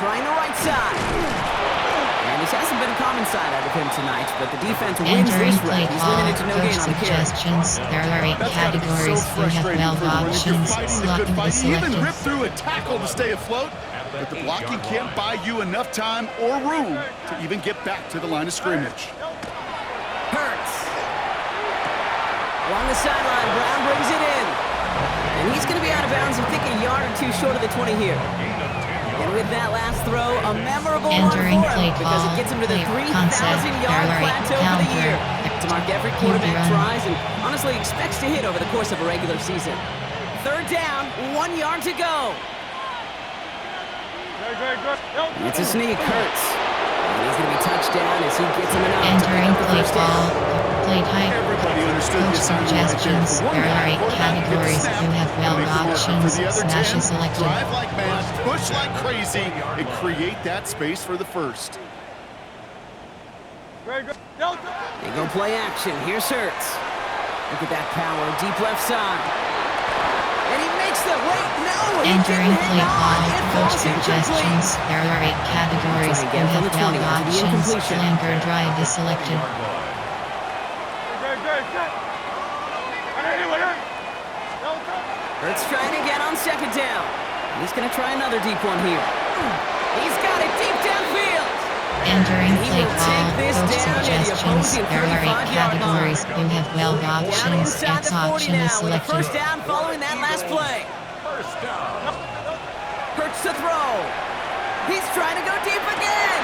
Trying the right side. And this hasn't been a common side out of him tonight, but the defense wins Entering this play round. He's call, limited to no coach gain on the carry. suggestions. There are 8 That's gotta be so categories. You have frustrating 12 for them when you're options. fighting the Slot good can be fight. You even selected. rip through a tackle to stay afloat, but the blocking can't buy you enough time or room to even get back to the line of scrimmage. Hurts. Along the sideline, Brown brings it in. And he's going to be out of bounds, I think a yard or 2 short of the 20 here. And with that last throw, a memorable Entering one for play him because it call, gets him to the player concept, 3,000-yard there are 8 plateau for the year. counter. To mark every QB quarterback run. tries and honestly expects to hit over the course of a regular season. 3rd down, 1 yard to go. It's a sneak, Hurts. And he's going to be touchdown as he gets him enough to pick Entering up the play first down. call, play type, Everybody understood the coach assignment right there. suggestions. For one There are guy, 8 quarterback, get the categories. snap, You have 12 make it work. options. For the other Smash 10, is selected. drive like mad, push like crazy, and create that space for the first. They go play action. Here's Hurts. Look at that power. Deep left side. And he makes the wait. No, he Entering didn't play hang on. call, It coach falls incomplete. suggestions. There are 8 categories. Try You again from have the 12 20 after the options. incompletion. Flanker drive is selected. Hurts trying again on 2nd down. And he's going to try another deep one here. He's got it deep downfield. Entering He play will call, take this coach down near the suggestions. opposing There are 8 35-yard line. categories. You have 12 Down options. inside X the 40 option is now with a selected. first down following that last play. First down. Hurts to throw. He's trying to go deep again.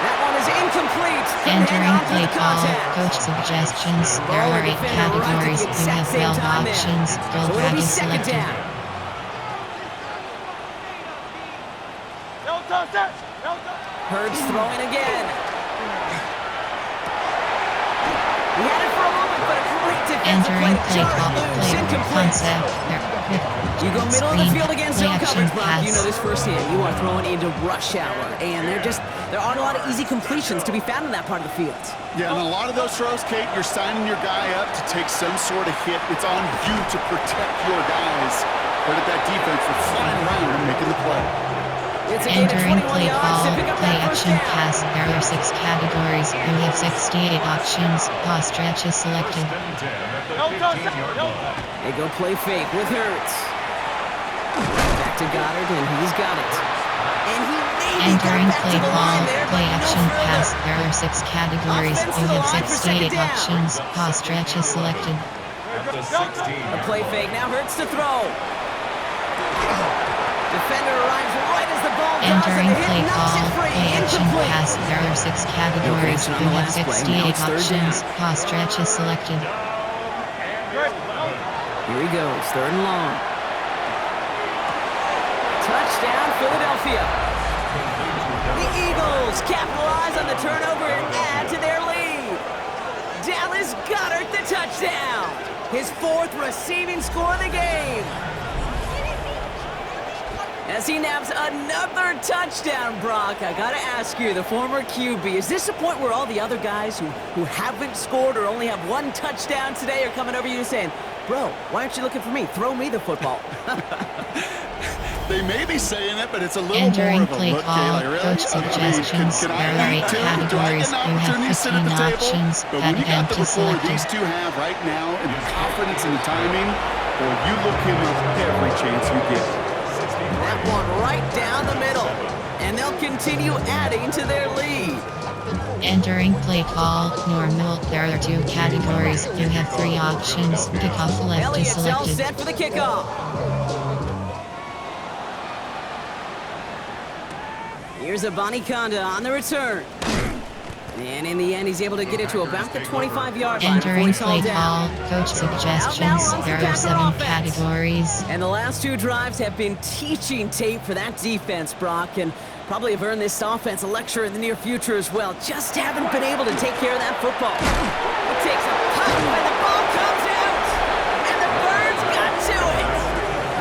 That one is incomplete. Couldn't hang Entering on to play the call, contact. coach suggestions. There Ball are and 8 defender right at categories. the You exact have same 12 time there. options. So Goal it'll grab be is 2nd selected. down. Hurts throwing again. He had it for a moment, but a great defensive play Entering to play jar call, it loose. play Incomplete. concept. You go middle of the Screen, field against play zone action coverage, Brock. You pass. know this firsthand. You are throwing into rush hour, and there aren't a lot of easy completions to be found in that part of the field. Yeah, and a lot of those throws, Kate, you're signing your guy up to take some sort of hit. It's on you to protect your guys. Credit that defense for flying around and making the play. It's a gain of Entering 21 play yards call, to pick up play that first action down. pass. There are 6 categories. You have 68 options. Pause stretch is selected. First and 10 at the 15-yard line. They go play fake with Hurts. Back to Goddard, and he's got it. And he maybe Entering got back play to the call, line there, play but action no pass. further. There are 6 categories. Offense to You the have line for second 68 down. options. Pause stretch is selected. At the 16. A play fake, now Hurts to throw. Defender arrives right as the ball does, and Entering the play hit knocks call, it free. play action Incomplete. pass. There are 6 categories. connection on You the have last play. Now 68 it's third down. options. Pause stretch is selected. Here he goes, third and long. Touchdown, Philadelphia. The Eagles capitalize on the turnover and add to their lead. Dallas Goedert the touchdown. His 4th receiving score of the game. As he naps another touchdown, Brock, I gotta ask you, the former QB, is this the point where all the other guys who haven't scored or only have 1 touchdown today are coming over you saying, bro, why aren't you looking for me? Throw me the football. They may be saying it, but it's a little Entering more of a play look, call, Kayla. Really? coach suggestions. Can There are I 8 eat too? Do I categories. get an You have opportunity to sit at 15 the table? options. But when you got the Empty rapport selected. these two have right now and the confidence and the timing, boy, you look him up every chance you get. That one right down the middle. And they'll continue adding to their lead. Entering play call, normal. There are 2 categories. You have 3 options. Kickoff left is Elliott's all selected. set for the kickoff. Here's Abanikanda on the return. And in the end, he's able to get it to about the 25-yard line before Entering he's play hauled down. call, coach suggestions. runs There the are Packer 7 offense. categories. And the last 2 drives have been teaching tape for that defense, Brock, and probably have earned this offense a lecture in the near future as well. Just haven't been able to take care of that football. It takes a pop, and the ball comes out, and the Birds got to it.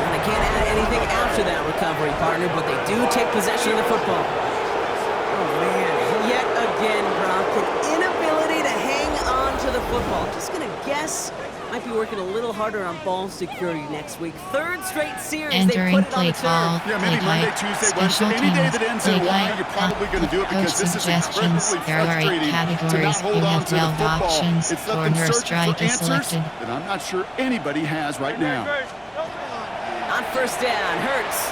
And they can't add anything after that recovery, partner, but they do take possession of the football. Oh, man, yet again, Brock, an inability to hang on to the football. Just going to guess might be working a little harder on ball security next week. 3rd straight series they Entering put it on play the call, turf. Yeah, play maybe Monday, type, Tuesday, special Wednesday, any day teams, that ends play in Y, type, you're probably going to do it coach because this is suggestions. incredibly There are 8 frustrating to categories. not hold You on have to the 12 football. options. It's let them Corner search strike for is answers selected. that I'm not sure anybody has right now. On first down, Hurts.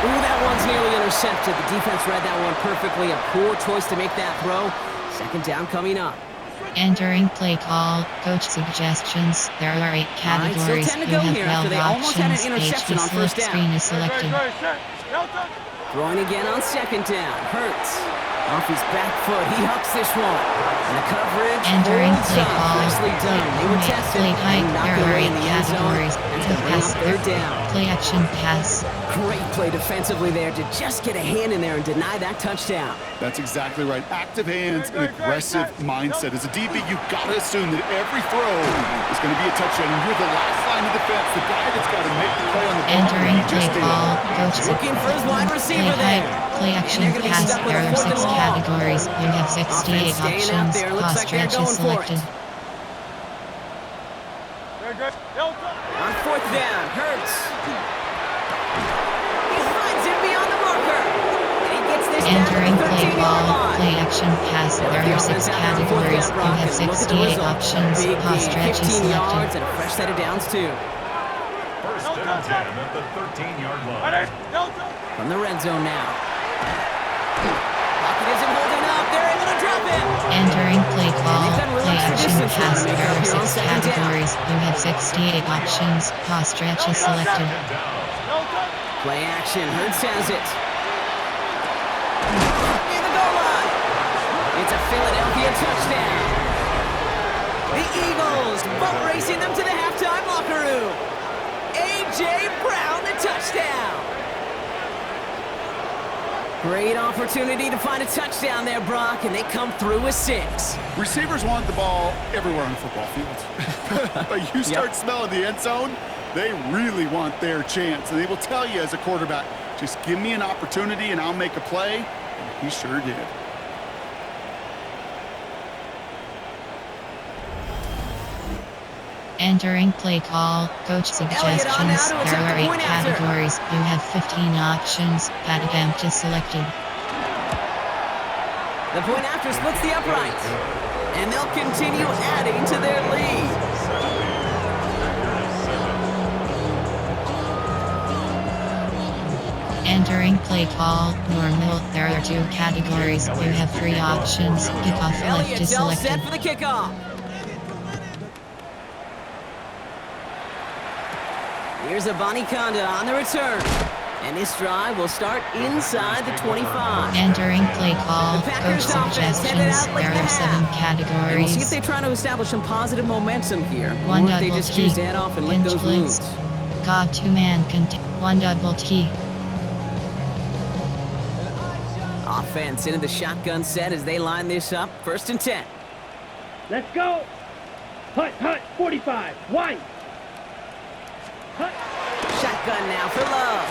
Ooh, that one's nearly intercepted. The defense read that one perfectly. A poor choice to make that throw. 2nd down coming up. Entering play call, coach suggestions. There are 8 categories. still 10 to You go have here after 12 they almost had an options. interception HD on first select down. screen is selected. Throwing again on 2nd down. Hurts. Off his back foot, he hucks this one. And the coverage Entering holds play up. call, Nicely done. They were tested play type. and knocked There it are away 8 in the end zone. categories. That's You going to bring pass up 3rd down. play action pass. Great play defensively there to just get a hand in there and deny that touchdown. That's exactly right. Active hands and aggressive mindset. As a DB, you've got to assume that every throw is going to be a touchdown. And you're the last line of defense, the guy that's got to make the play on the ball. Entering He play just did. call, coach Looking for his wide receiver play there. type, play action And they're gonna be pass. stuck with There a are 4th 6 and long. categories. You have 68 Offense staying out options. there. Looks Pause like they're stretch is going for it. selected. On 4th down, Hurts. He finds him beyond the marker. And he gets this Entering down to the play 13-yard ball, line. play action pass. There are 6 categories. You have 68 options. Pause stretch is 15 yards selected. and a fresh set of downs too. First and 10 at the 13-yard line. From the red zone now. Pocket isn't holding up. They're able to drop it. Entering play call, they've done really play nice action distance now pass. to make There it up are here on 6 second down. categories. You have 68 options. Pause stretch is selected. Second down. Play action. Hurts has it. Near the goal line. It's a Philadelphia touchdown. The Eagles boat racing them to the halftime locker room. A.J. Brown, the touchdown. Great opportunity to find a touchdown there, Brock, and they come through with 6. Receivers want the ball everywhere on the football field. But you start smelling the end zone, they really want their chance. And they will tell you as a quarterback, just give me an opportunity and I'll make a play. And he sure did. Entering play call, coach suggestions. There are 8 categories. You have 15 options. Attempt is selected. The point after splits the uprights. And they'll continue adding to their lead. Entering play call, normal. There are 2 categories. You have 3 options. Kickoff left is all selected. set for the kickoff. Here's a Conda on the return. And this drive will start inside the 25. Entering play call, coach suggestions. There are 7 categories. We'll see if they try to establish some positive momentum here. 1 or if they double just T. choose to head off and lick those wounds. Got 2-man contain. 1 double T. Offense into the shotgun set as they line this up. 1st and 10. Let's go. Hut, 45. White. Hut. Shotgun now for Love.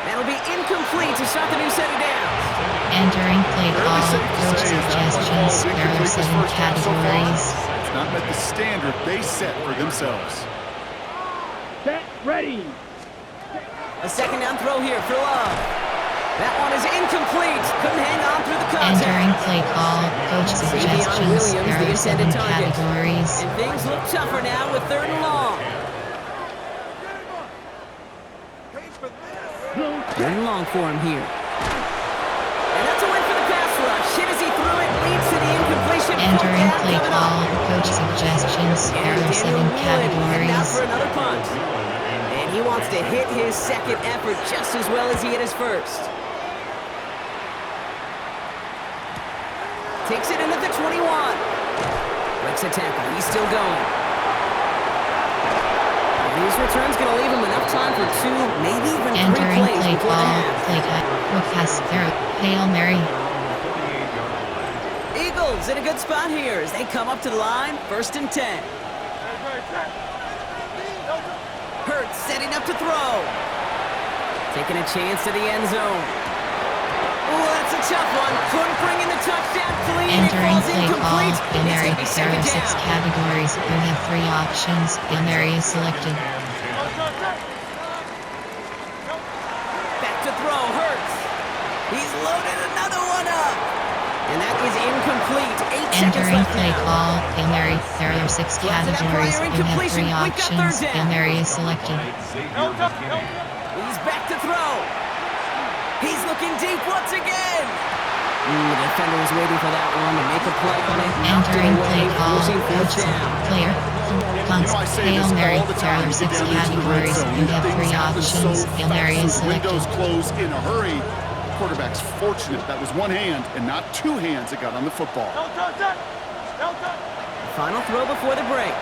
That'll be incomplete to start the new set of downs. Entering play call, coach suggestions. There are 7 categories. It's not met the standard they set for themselves. Set, ready. A 2nd down throw here for Love. That one is incomplete. Couldn't hang on through the contact. Entering play call, coach suggestions. There are 7 categories. And things look tougher now with 3rd and long. 3rd and long for him here. And that's a win for the pass rush. Hit as he threw it, leads to the incompletion. Entering play call, coach suggestions. There are 7 And now categories. for another punt. And he wants to hit his 2nd effort just as well as he hit his 1st. Takes it in at the 21. Breaks a tackle. He's still going. His return's going to leave him enough time for 2, maybe even 3 Entering plays play before the call, half. play cut, pass, there, Hail Mary. Eagles in a good spot here as they come up to the line. 1st and 10. Hurts setting up to throw. Taking a chance to the end zone. Oh, that's a tough one. Couldn't bring in the touchdown. Clean. Entering It falls play call, incomplete. Hail Mary. It's There gonna are be 6 second down. categories. You have 3 options. Hail Mary is selected. Back to throw. Hurts. He's loaded another one up. And that is incomplete. 8 seconds Entering left play now. call, Hail Mary. There are 6 categories. You have 3 options. Hail Mary is selected. He's back to throw. He's looking deep once again. The defender was waiting for that one to make a play on it. Entering play call, Forcing coach 4th down. player. I say Hail this Mary. all the There time. are You 6 get down into the red categories. zone, You have things 3 happen options. so Hail Mary fast. is Those windows selected. close in a hurry. The quarterback's fortunate that was 1 hand and not 2 hands that got on the football. Final throw before the break.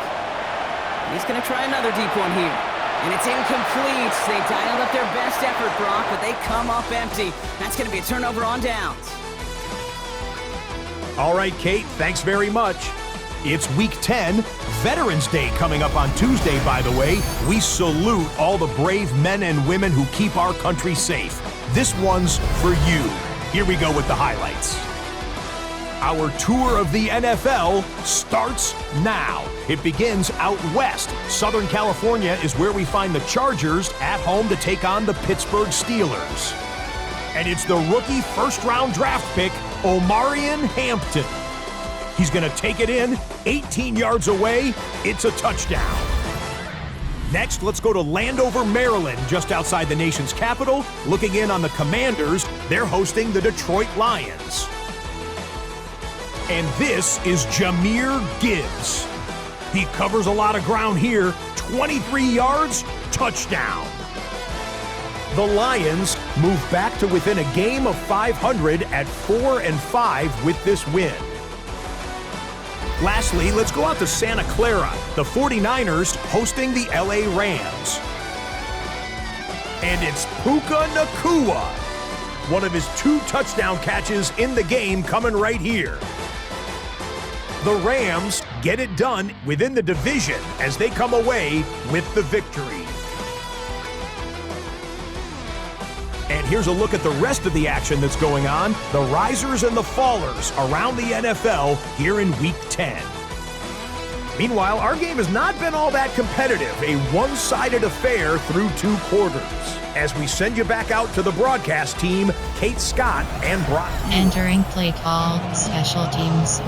He's going to try another deep one here. And it's incomplete. They dialed up their best effort, Brock, but they come up empty. That's going to be a turnover on downs. All right, Kate, thanks very much. It's Week 10, Veterans Day coming up on Tuesday, by the way. We salute all the brave men and women who keep our country safe. This one's for you. Here we go with the highlights. Our tour of the NFL starts now. It begins out west. Southern California is where we find the Chargers at home to take on the Pittsburgh Steelers. And it's the rookie first-round draft pick, Omarion Hampton. He's going to take it in, 18 yards away. It's a touchdown. Next, let's go to Landover, Maryland, just outside the nation's capital. Looking in on the Commanders, they're hosting the Detroit Lions. And this is Jahmyr Gibbs. He covers a lot of ground here, 23 yards, touchdown. The Lions move back to within a game of 500 at 4-5 with this win. Lastly, let's go out to Santa Clara, the 49ers hosting the LA Rams. And it's Puka Nacua. one of his 2 touchdown catches in the game coming right here. The Rams get it done within the division as they come away with the victory. And here's a look at the rest of the action that's going on, the risers and the fallers around the NFL here in Week 10. Meanwhile, our game has not been all that competitive, a one-sided affair through 2 quarters. As we send you back out to the broadcast team, Kate Scott and Brock. Entering play call, special teams.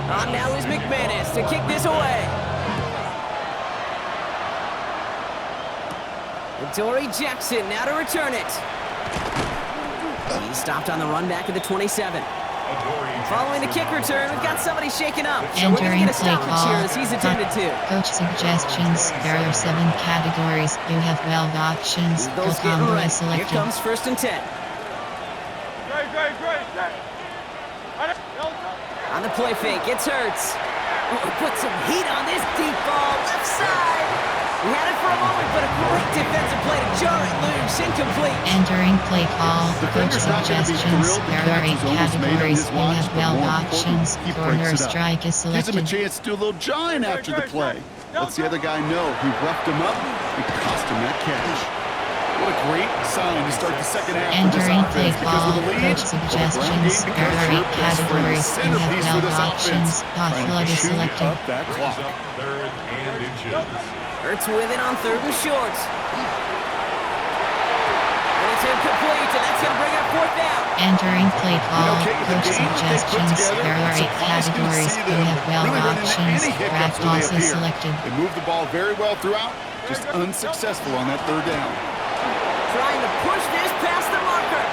On now is McManus to kick this away. Dory Jackson now to return it. He's stopped on the run back at the 27. Following the kick return, we've got somebody shaken up. So we're going to get a stoppage here as he's attended to. Coach suggestions. There are 7 categories. You have 12 options. Eagles getting Combo ready. is selected. Here comes 1st and 10. On the play fake, it's Hurts. Oh, put some heat on this deep ball, left side. We had it for a moment, but a great defensive play to jar it loose, incomplete. Entering play call, coach suggestions. There are 8 categories. You have 12 options. Corner strike is Gives him a selected. chance to do a little jawing after the play. Lets the other guy know he roughed him up and cost him that catch. What a great sign to start the second half for this Entering play offense, because call, with the lead, coach suggestions. There are 8 categories. You have 12 options. Pass flood is selected. up that clock. 3rd and inches. Hurts with it on 3rd and short. And it's incomplete, and that's going to bring up 4th down. Entering play call, coach suggestions. There are 8 categories. You have 12 options. Ragdoll is selected. They moved the ball very well throughout, just unsuccessful on that 3rd down. Trying to push this past the marker.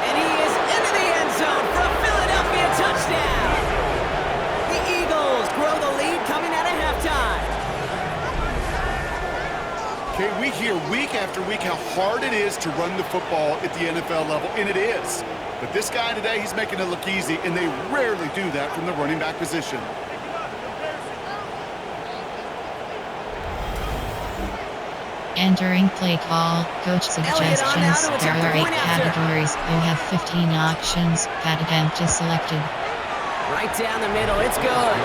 And he is into the end zone for a Philadelphia touchdown. The Eagles grow the lead coming out of halftime. Okay, we hear week after week how hard it is to run the football at the NFL level, and it is. But this guy today, he's making it look easy, and they rarely do that from the running back position. Entering play call, coach suggestions. There are 8 categories. You have 15 options. Pat attempt is selected. Right down the middle, it's good.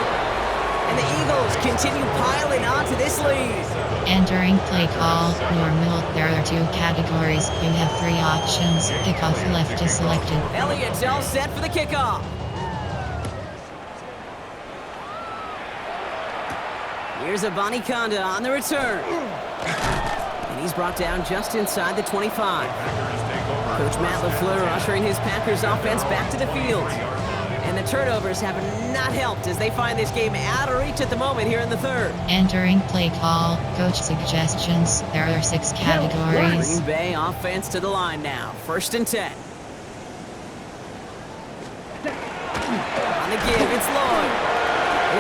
And the Eagles continue piling on to this lead. Entering play call, normal. There are 2 categories. You have 3 options. Kickoff left is selected. Elliott's all set for the kickoff. Here's Abani Konda on the return. And he's brought down just inside the 25. Coach Matt LaFleur ushering his Packers offense back to the field. And the turnovers have not helped as they find this game out of reach at the moment here in the 3rd. Entering play call, coach suggestions. There are 6 categories. Green Bay offense to the line now. 1st and 10. On the give, it's Lloyd.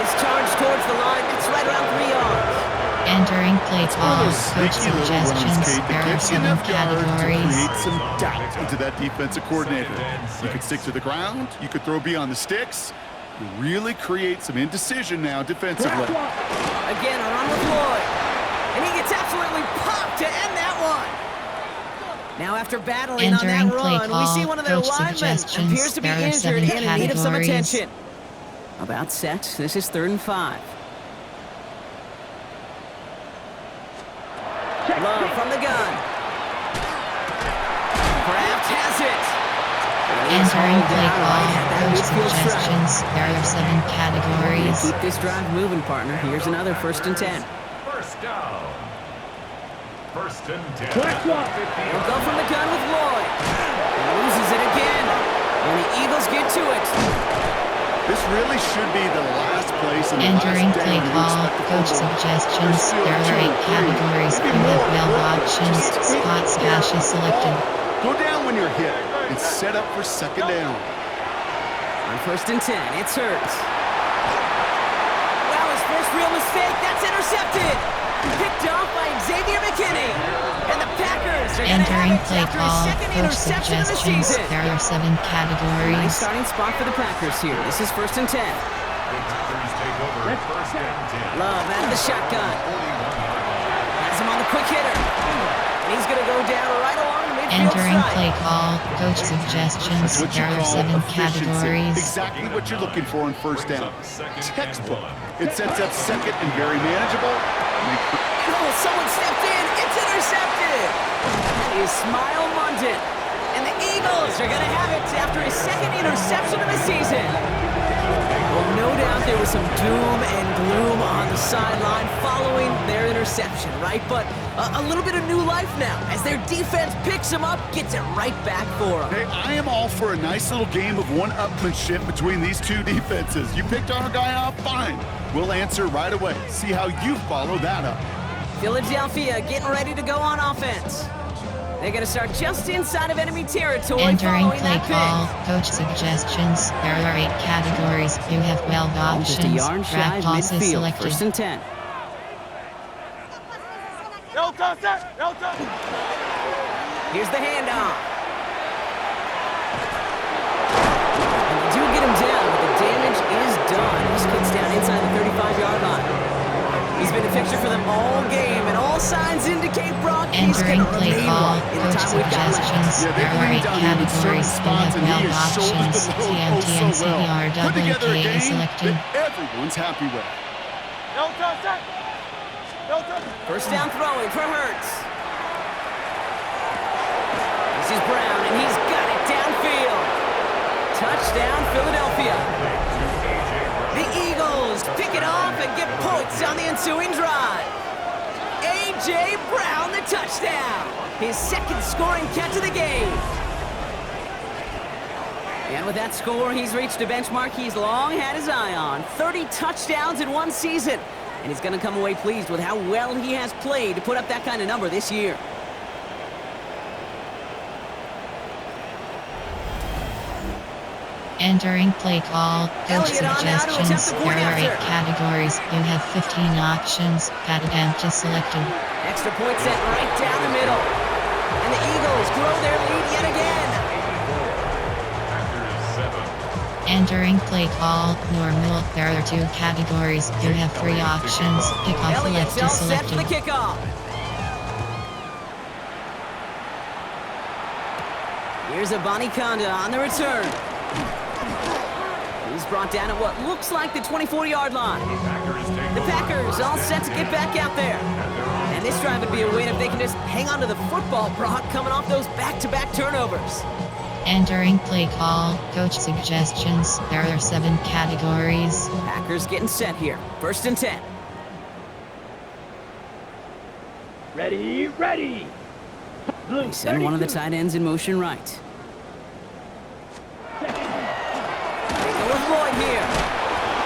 It's charged towards the line. It's right around 3 yards. Entering play call, coach Sneaky little runs, suggestions. Kate, There that are gives you 7 enough yards to categories. create some doubt into that defensive coordinator. You could stick to the ground. You could throw beyond the sticks. You really create some indecision now defensively. Again, a run with Lloyd. And he gets absolutely popped to end that one. Now after battling on Entering that play run, we call, see one of their coach linemen suggestions. appears to be There are injured 7 and in need of some categories. attention. About set. This is 3rd and 5. Love from the gun. Kraft has it. Entering play call, That coach midfield strike. suggestions. There are 7 categories. Keep this drive moving, partner. Here's another 1st and 10. 1st down. 1st and 10. He'll go from the gun with Lloyd. He loses it again. And the Eagles get to it. This really should be the last place in the Entering last play down. call, coach suggestions. There are 8 categories. You have 12 options. Spot smash is selected. Go down when you're hit and set up for 2nd down. On 1st and 10, it's Hurts. Wow, his first real mistake. That's intercepted. Picked off by Xavier McKinney. And the Packers are going to have Entering it play after his call, 2nd coach interception of the suggestions. season. There are 7 Nice categories. starting spot for the Packers here. This is 1st and 10. The Packers take over First and 10. Love out of the shotgun. Has him on the quick hitter. And he's going to go down right along the midfield Entering stripe. play call, coach suggestions. That's what you There are call 7 efficiency. categories. Exactly what you're looking for in first down. Second and Textbook. 1. It sets up second and very manageable. Oh, someone stepped in. It's intercepted. That is Smile London. And the Eagles are going to have it after his second interception of the season. Well, no doubt there was some doom and gloom on the sideline following their interception, right? But a little bit of new life now as their defense picks him up, gets it right back for him. Hey, I am all for a nice little game of one-upmanship between these two defenses. You picked our guy off, fine. We'll answer right away. See how you follow that up. Philadelphia getting ready to go on offense. They're going to start just inside of enemy territory Entering following play that call, pick. coach suggestions. There are 8 categories. You have 12 Just a options. yard shy Drag of passes midfield, selected. first and 10. Here's the handoff. And they do get him down, but the damage is done. This kid's down inside the 35-yard line. He's been a fixture for them all game, and all signs indicate Brock is going Entering to play remain call, one in the coach time we've got left. suggestions. Yeah, There they've are leaned 8 down him in certain categories. You spots, have and he 12 has shouldered options. the load oh so well. Put together a TMT game selected. that everyone's happy with. First down throwing for Hurts. This is Brown, and he's got it downfield. Touchdown, Philadelphia. The Eagles pick it off and get points on the ensuing drive. A.J. Brown, the touchdown. His second scoring catch of the game. And with that score, he's reached a benchmark he's long had his eye on. 30 touchdowns in one season. And he's going to come away pleased with how well he has played to put up that kind of number this year. Entering play call, coach Elliott on now to attempt suggestions. the There point are 8 after. categories. You have 15 options. Pat attempt is selected. Extra point set right down the middle. And the Eagles grow their lead yet again. Packers 7. Entering play call, normal. There are 2 categories. You have 3 options. Kickoff Elliott's left all is set for the selected. kickoff. Here's a Conda on the return. He's brought down at what looks like the 24-yard line. Packers take The over. Packers all set to get back out there. And this drive would be a win if they can just hang on to the football, Brock, coming off those back-to-back turnovers. Entering play call, coach suggestions. There are 7 categories. Packers getting set here. First and 10. Ready, ready. Blue, They send one of the 32. tight ends in motion right. They go with Lloyd here.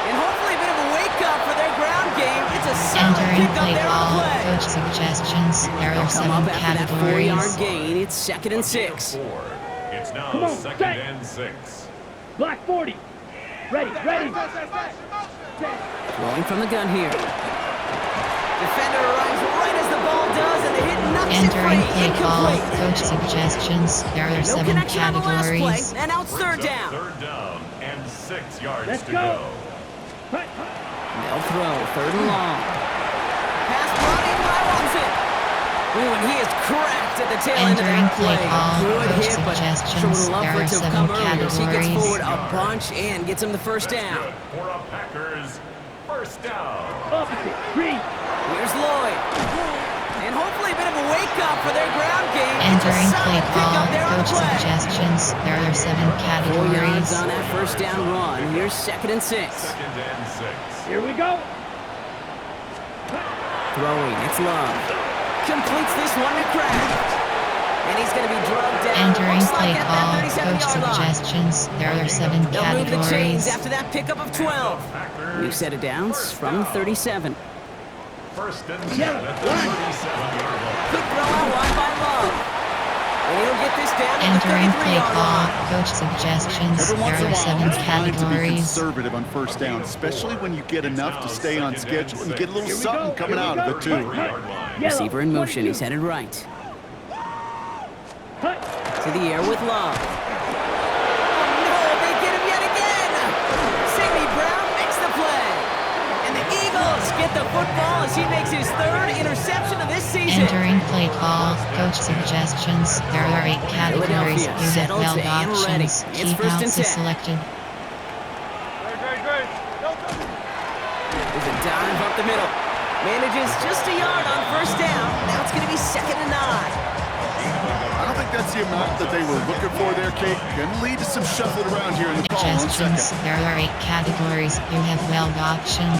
And hopefully a bit of a wake-up for their ground game. It's a solid Entering pickup play there on call, the play. coach suggestions. There They'll are come 7 up after that 4-yard categories. gain. It's second and 6. 4. It's now Come on, second set. and 6. Black 40. Ready, ready. Throwing from the gun here. Defender arrives right as the ball does, and the hit knocks it Entering free. play call, Incomplete. coach suggestions. There are No 7 connection on the last play, categories. and now it's third Brings up down. Third down and 6 yards Let's to go. go. They'll throw, third and long. Pass brought in by Watson. Ooh, and he is cracked at the tail end of Entering that play play. call, Good coach hit, but suggestions. sure would love There for are it to have 7 come earlier. So he gets categories. forward a bunch and gets him the first That's down. good for a Packers first down. Opposite. Green. Here's Lloyd. And hopefully a bit of a wake-up for their ground game. It's a Entering solid play call, pickup there on the coach play. suggestions. There are 7 4 yards categories. on that first down run. Here's second and 6. Second and 6. Here we go. Throwing, it's Love. Completes this one to Kraft. And he's going to be drugged down. Entering Looks play like at call, that coach 37-yard line. suggestions. There are 7 They'll move the chains categories. after that pickup of 12. New set of downs from 37. First and 10 at the 37-yard line. Quick throw out wide by Love. And he'll get this down at the Entering play 33-yard call, line. coach suggestions. Every once There in a are while, 7 it's fine to be categories. conservative on first down, especially when you get enough to stay on schedule and you get a little Here we something go, coming here we out of go. it, too. 3-yard line. Yellow, Receiver in motion. 22. He's headed right. Hut. To the air with Love. Oh, no, they get him yet again. Sammy Brown makes the play. And they with the football as he makes his third interception of this season. Entering play call, coach suggestions. There are 8 categories. You have Settled 12 and ready. options. It's Keep first and outs is 10. selected. There's a dive up the middle. Manages just a yard on first down. Now it's going to be 2nd and 9. I don't think that's the amount that they were looking for there, Kate. Gonna lead to some shuffling around here in the call on second. Suggestions. There are 8 categories. You have 12 options.